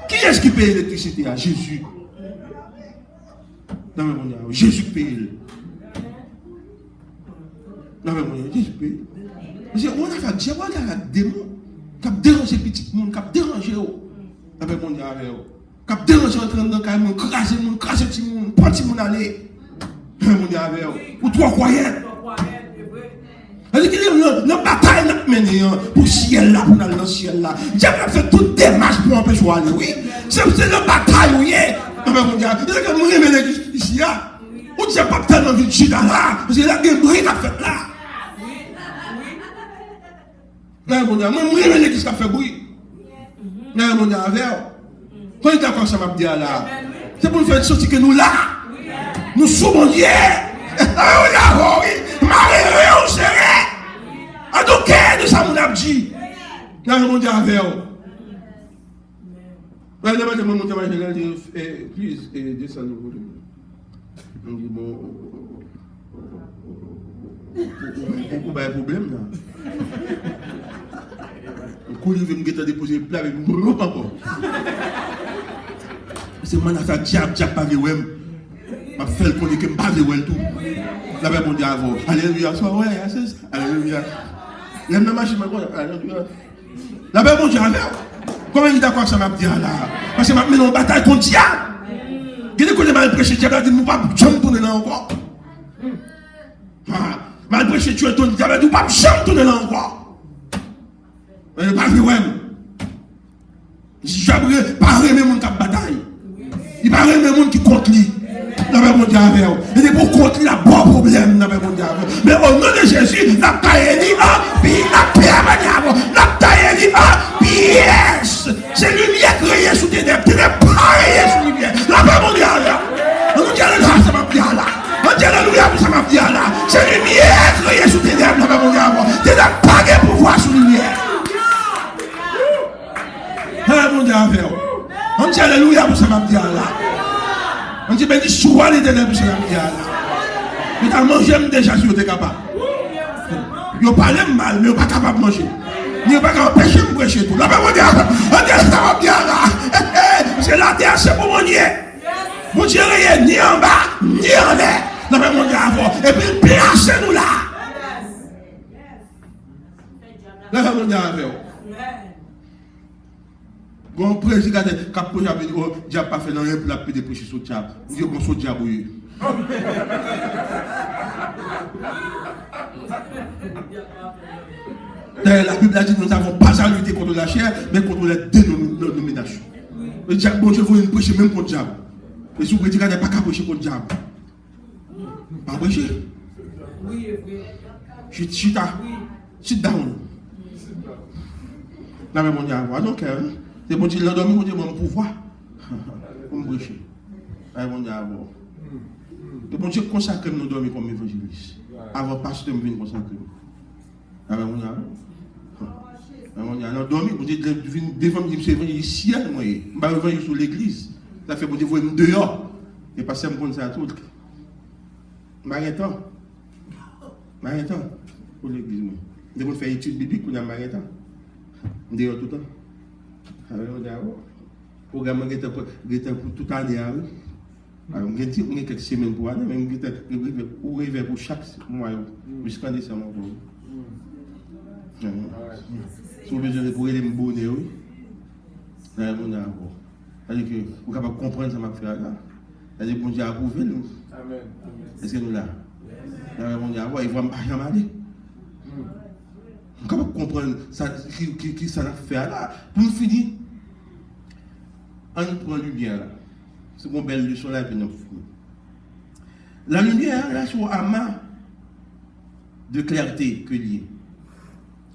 [SPEAKER 2] Qui est-ce qui paye l'électricité? Jésus. Non, mais mon Dieu, Jésus paye. Non, mais mon Dieu, Jésus paye. On a fait des démons qui ont dérangé les petits monde, qui ont dérangé. Non, mais mon Dieu, qui ont dérangé dans le monde, craser les petits monde, pas petit monde aller. Mon Dieu, ou trois croyants. C'est-à-dire qu'il y a une bataille à mener pour le ciel là, pour aller dans le ciel là. Diable a fait toute démarche pour empêcher d'aller, oui. C'est une bataille, oui. Non, mais mon gars, il y a que mourir l'église ici là. Ou tu n'as pas tellement envie de chier là, parce qu'il y a des bruits qui a fait là. Non, mon gars, moi, mourir l'église qui a fait bruit. Non, mon gars, quand il est d'accord, ça m'a dit là. C'est pour nous faire sortir que nous là. Nous sommes Dieu. Ah oui, Marie, on serait. En tout cas, nous sommes mon dit. Non, mon Dieu, avec vous. Please, descend le volume. On dit, bon, pourquoi il y a un problème là? Le coulis veut me déposer le plat, mais je ne peux pas encore. C'est mon affaire, diable, pas de wem. Je fais le connaître que je ne pas de wem tout. Là, mon Dieu, avant. Alléluia, soit ouais, c'est ça. Alléluia. L'aime la machine, alléluia. Là, mon Dieu, avec. Comment il est d'accord que ça m'a dit là? Parce que je mets en bataille contre le diable. Il dit que je vais prêcher, diable, il ne va pas jamais tourner là encore. Mal prêcher, tu es ton diable, il ne va pas jamais tourner là encore. Il ne va pas faire ouais. Je ne vais pas aimer mon cap bataille. Il ne va pas aimer mon qui contre lui. Mon Dieu, il est pour contre lui, il a bon problème. Mon Dieu, mais au nom de Jésus, la taille la paix, la taille pièce. C'est lumière créée sous tes ténèbres. Ténèbres créées sous lumière. Mon Dieu, on dit alléluia, ça m'a dit là. On dit alléluia, ça m'a dit là. C'est lumière créée sous tes ténèbres. Mon Dieu, ténèbres pas de pouvoir sous lumière. Mon Dieu, on dit alléluia, ça m'a dit là. On dit, ben, dis, sois les ténèbres, c'est la prière. Mais t'as mangé déjà si vous êtes capable. Vous parlez mal, mais vous n'êtes pas capable de manger. Vous n'êtes pas capable de pêcher, vous prêchez tout. Là, ben, on dit, ça va bien là. C'est la terre, c'est pour mon Dieu. Mon Dieu, rien, ni en bas, ni en l'air. Là, ben, on dit, avant. Et puis, placez-nous là. Là, ben, on dit, avant. Bon, président qui a posé avec nous, il n'a pas fait dans un plat de prêcher sur le diable. Il dit, bon, sur le diable, oui. La Bible a dit que nous n'avons pas à lutter contre la chair, mais contre la dénomination. Le diable, bon Dieu, vous voulez prêcher même contre le diable. Et si vous prédicez, il n'y a pas qu'à prêcher contre le diable. Pas prêcher.
[SPEAKER 3] Oui.
[SPEAKER 2] Sit down. Là, mais mon Dieu, donc, c'est bon Dieu, l'endormi, mon Dieu, mon pouvoir. Pour me prêcher. Là, mon Dieu, c'est bon Dieu, consacre nous dormir comme évangéliste. Avant pasteur, me venir consacrer. Là, mon Dieu. On a dormi, vous dites, devant me dire, c'est évangéliste ciel, moi. Je vais évangéliste sur l'église. Ça fait, bon Dieu, vous êtes dehors. Et passer me connaître ça tout. Mariétan. Pour l'église, moi. Je vais faire études bibliques, on a Mariétan. Dehors tout le temps. Alors, on a programme qui était pour toute l'année. Alors, on a quelques semaines pour l'année, mais on arrive pour chaque mois jusqu'en décembre. Si vous avez besoin de pour les bonheurs, oui. C'est-à-dire que vous êtes capable de comprendre ce que je fais là. C'est-à-dire que Dieu a approuvé nous. Est-ce que nous là? On dit, il voit rien aller. Comment comprendre ça, qui ça a fait là? Pour nous finir, on prend la lumière là. C'est une belle leçon là, et puis nous finissons. La lumière là, sur un amas de clarté que lié.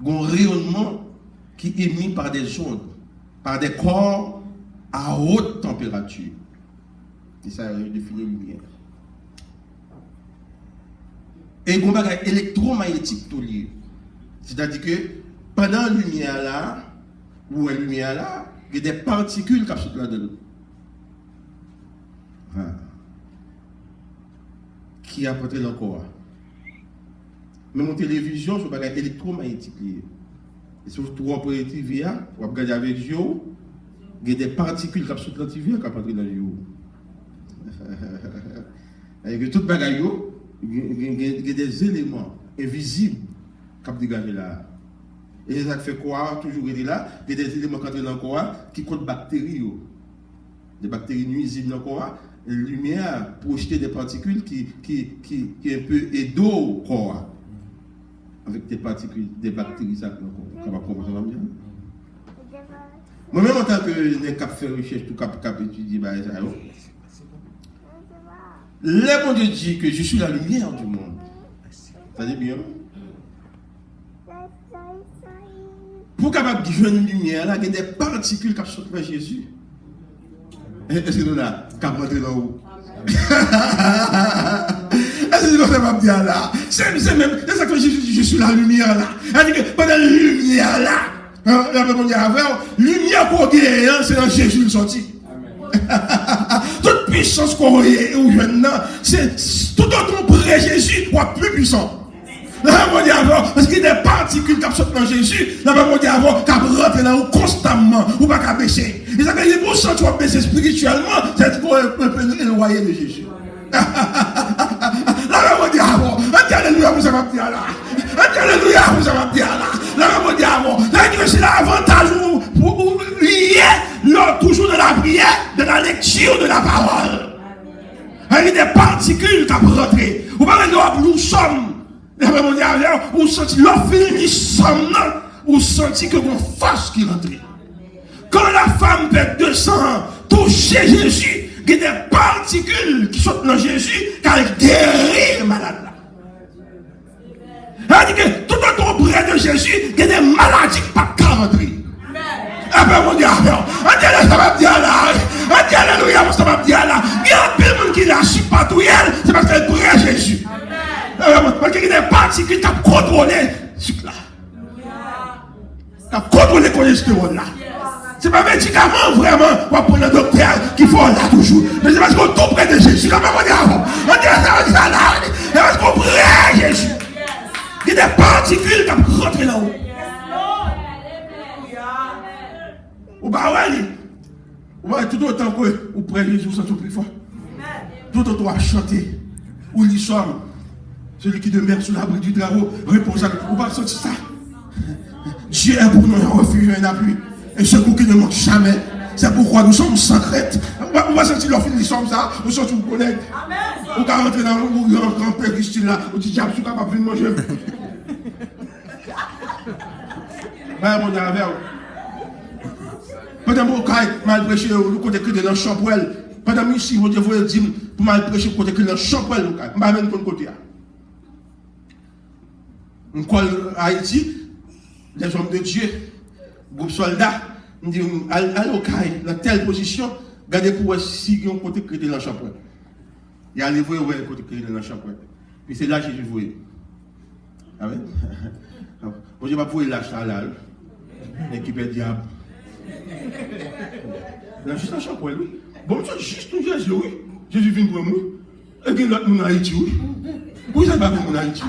[SPEAKER 2] Un rayonnement qui est émis par des ondes, par des corps à haute température. Et ça définit la lumière. Et il y a un bagage électromagnétique tout lié. C'est-à-dire que pendant la lumière là, ou la lumière là, il y a des particules qui sont là-dedans. Qui a porté dans le corps. Mais mon télévision, c'est un bagage électromagnétique lié. Et si vous trouvez la TV, vous regardez avec vous, il y a des particules qui sont dans la TV qui sont portées dans le jour. Et tout bagage, il y a des éléments invisibles qui sont dégagés là. Et ça fait quoi? Toujours là, il y a des éléments qui sont dans le corps qui comptent bactéries. Des bactéries nuisibles dans le corps. La lumière projeter des particules qui un peu aident au corps. Avec des particules, des bactéries, ça va comprendre bien. Moi-même, en tant que les cap fait recherche, tout cap étudier, le bon Dieu dit que je suis la lumière du monde. Ça dit bien? Pour capable de jouer une lumière, là, il y a des particules qui sont vers Jésus. Est-ce que nous là, cap rentrer dans où? Est-ce que nous sommes bien là? C'est même, c'est ça que je suis la lumière là. C'est-à-dire que pendant la lumière là, la lumière qu'on gagne, c'est dans Jésus le sorti. Toute puissance qu'on est ou jeune, c'est tout autre près Jésus ou plus puissant. Là, on dit avant, parce qu'il y a des particules qui sont dans Jésus, là, on dit avant, qui rentrent là constamment, ou pas qu'à baisser. Et ça veut dire que pour ça, tu vas baisser spirituellement, c'est qu'on peut éloigner de Jésus. Là, on dit avant, alléluia, vous avez bien là. Alléluia, vous avez bien là. Là, on dit avant, là, c'est l'avantage pour lier, toujours dans la prière, de la lecture de la parole. Il y a des particules qui rentrent. Ou pas que nous sommes. Ou senti ou senti que mon force qui rentre. Quand la femme perd 200 ans, toucher Jésus, il y a des particules qui sont dans Jésus, car elle guérit le malade là. Elle dit que tout auprès de Jésus, il y a des maladies qui ne peuvent pas rentrer. Ah ben mon Dieu, ça va bien là. Alléluia, ça va bien là. Il y a un peu de monde qui l'a su patouille, c'est parce qu'elle prie à Jésus. Parce qu'il y a des particules qui ont contrôlé ce là. Qui ont contrôlé le cholestérol là. C'est pas un médicament vraiment pour prendre le docteur qu'il faut là toujours. Mais c'est parce qu'on est tout près de Jésus. Là, on dit avant. On dit ça là. C'est parce qu'on prie à Jésus. Il y a des particules qui ont rentré là-haut. Ou bah ouais, tout autant que vous prenez Jésus, vous sentez plus fort. Tout autant à chanter. Ou l'histoire. Celui qui demeure sous l'abri du drapeau repose à vous. Vous pas sentir ça. Dieu est pour nous un refuge et un appui. Et ce coup qui ne manque jamais. C'est pourquoi nous sommes sans crainte. On va sentir leur fin de l'histoire ça. Nous sommes tous collègues. On va rentrer dans le grand-père Christine là. On dit, je suis capable de manger. Ben, mon aveu. Pendant que je mal prêché, le côté que de la chambrelle. Pendant que je vous dis, pour mal prêcher, le côté que de la chambrelle, je vais même pour le côté. On colle à Haïti, les hommes de Dieu, groupe soldat, on dit, allez dans telle position, regardez pour voir si on côté que de la chambrelle. Il y a les voyous, le côté que de la chambrelle. Puis c'est là que je vois. Amen. Moi, je ne vais pas pouvoir lâcher là, l'équipe est diable. Là, juste la chambrelle, oui. Bon, c'est juste un Jésus, oui. Jésus vient pour moi. Et puis l'autre, mon Haïti, oui. Où ça va pour mon Haïti?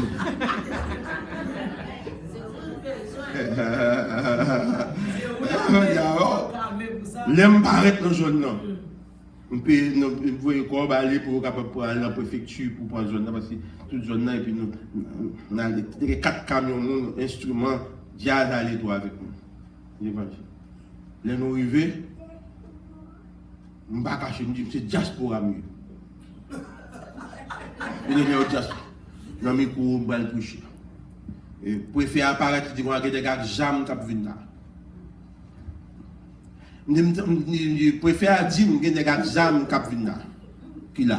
[SPEAKER 2] L'aime paraître dans le zone. On peut aller pour aller à la préfecture pour prendre zone parce que toute zone là et puis nous a les 4 camions, instruments, jazz aller toi avec nous. Les nous arrivés, on ne va pas cacher, c'est diaspora mieux. Il est au diaspora. dans le micro, on va le toucher. Et préfère apparaître, il dit, il y a des gars jamais qui viennent là. Je préfère dire, il y a des gars jamais qui viennent là. Qui là?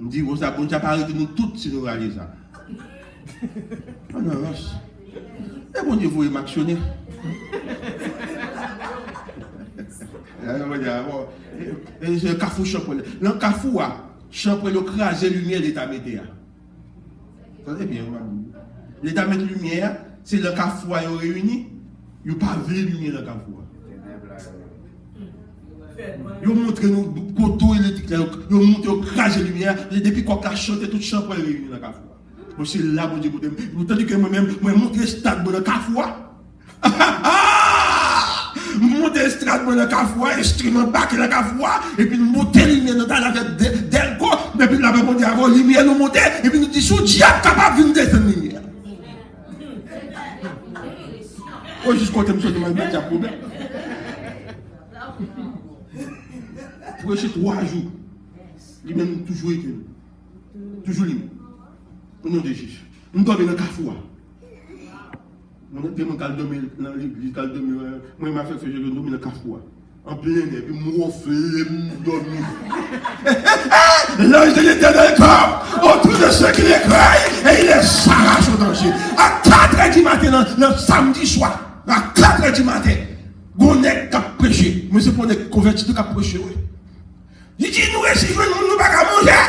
[SPEAKER 2] Je dis, bon, ça apparaît de nous tous si nous réalisons ça. Oh non, non. Et bon Dieu, vous m'actionnez. Le cafou champouin. Le cafou, champouin, le crasé lumière l'état météa. Attendez bien, l'état met lumière, c'est le cafou qui est réuni, il n'y a pas de lumière dans le cafou. Il montre nous coteau électrique, il montre le crasé lumière, depuis qu'on a chanté tout champouin réuni dans le cafou. Moi, c'est là, mon Dieu, vous avez dit que moi-même, je montre le stade dans le cafou. Monter le stade dans le cafou, instrument bac dans le cafou, et puis monter les lumières dans la tête d'Elko, et puis là, on dit avant, les lumières nous monter, et puis nous disons, sous diable capable de venir descendre les lumières. Oh, jusqu'au temps, je me demande, il y a un problème. Pour essayer 3 jours, les mêmes toujours été, toujours les mêmes. Au nom de Jésus. Nous dormons dans le cafou. Nous avons dormi dans l'église, moi, je m'ai fait que je dormi dans le cafou. En plein air, puis moi, je dormi. L'ange de l'Éternel comme autour de ceux qui les croient, et il les s'arrache au danger. À 4h du matin, le samedi soir, à 4h du matin, on n'est qu'à prêcher. Mais c'est pour les convertis qui prêcher. Il dit, nous, si nous ne pas qu'à manger.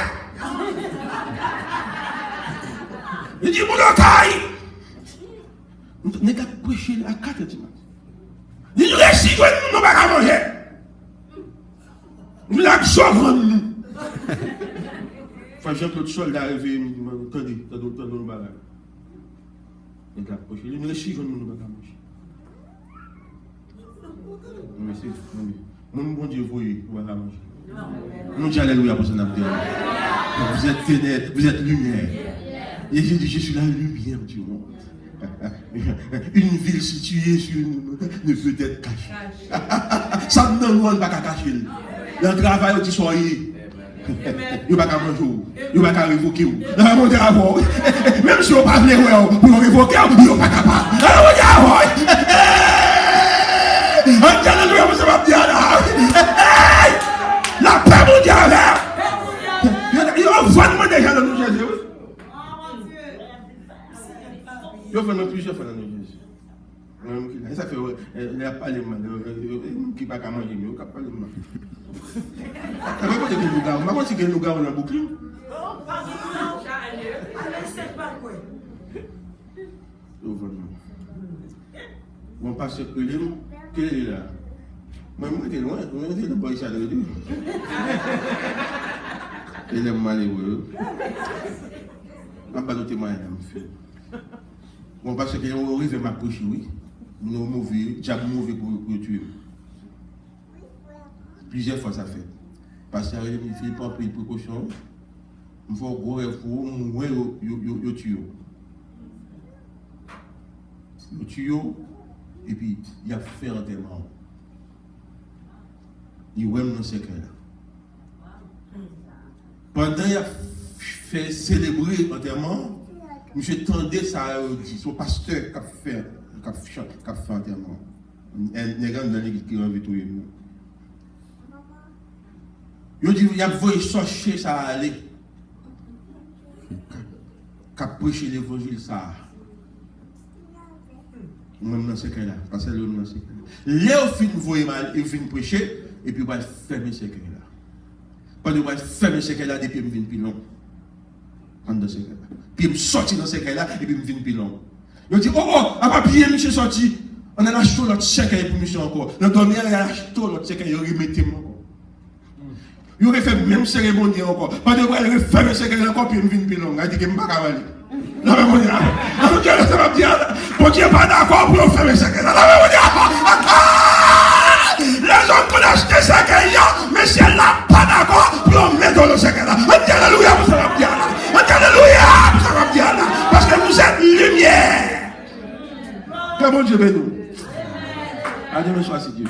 [SPEAKER 2] Il dit, mon otaille, nous n'avons pas prêché à 4 h du matin. Il dit, nous n'avons pas à manger. Nous l'avons sauvé, nous. Enfin, Jean-Claude Soldat est arrivé, il m'a dit, attendez, nous n'avons pas prêché. Il dit, nous n'avons pas à manger. Mais c'est, mon bon Dieu, vous allez manger. Nous disons alléluia pour ce nom de Dieu. Vous êtes ténèbres, vous êtes lumière. Et j'ai dit, je suis la lumière du monde. Une ville située sur une ne peut être cachée. Ça ne nous pas cacher. Le travail où tu sois, il n'y a pas qu'à manger, il n'y a pas qu'à révoquer. Il n'y a pas qu'à avoir. Même si on ne peut pas venir pour révoquer, il n'y a pas qu'à avoir. Alléluia, vous savez bien là. La paix mondiale. Il y a un vent déjà dans nous, Jésus. Je fais notre plusieurs fois dans nos Jésus. Et ça fait, il n'y a pas les mains, qui ne pas manger, mais il n'y a pas les mains. Ça veut pas dire que nous gars, comment c'est que nous gars on a bouclé? Mon pasteur Elim, quel est là? Moi, je suis loin, je suis loin, je suis loin. Il est malheureux. Je ne vais pas le témoigner, bon, parce que on arrive à m'approcher, oui. Nous sommes mauvais, j'ai mauvais pour tuer. Plusieurs fois ça fait. Parce que il faut prendre des précautions. Il faut gros effort, mourir, il tue. Il tue, et puis il a fait enterrement. Il est dans ce cas-là. Pendant qu'il a fait célébrer l'enterrement, monsieur tendait ça dit, son pasteur qui a fait enterrement. Il y a dans l'église qui a envie de tout. Il dit, il a voulu chercher ça à aller. Qui a prêché l'évangile ça. Même dans ce cas-là. Parce que là, dans ce cas-là. Là, il finit prêcher, et puis il va fermer ce cas-là. Quand il va fermer ce cas-là, depuis il vient plus long. Dans ce cas-là. Puis il sorti dans ce cas-là, et puis il vient plus long. Il dit, oh, à papier, monsieur sorti. On a acheté notre chèque pour monsieur encore. Le dernier, il a acheté notre chèque, il a remis encore. Il aurait fait même cérémonie encore. Pas de quoi, il aurait fermé ce cas-là encore, puis il vient plus long. Il a dit qu'il ne va pas cavaler. Non, mais mon Dieu, ça va bien. Mon Dieu n'est pas d'accord pour fermer ce cas-là. Les hommes qui ont acheté ce cas-là, mais si elle n'a pas d'accord pour mettre dans ce cas-là. Alléluia, vous savez bien là. Alléluia, vous savez bien là. Parce que vous êtes lumière. Que bon Dieu bénisse nous. Adieu, monsieur, Dieu.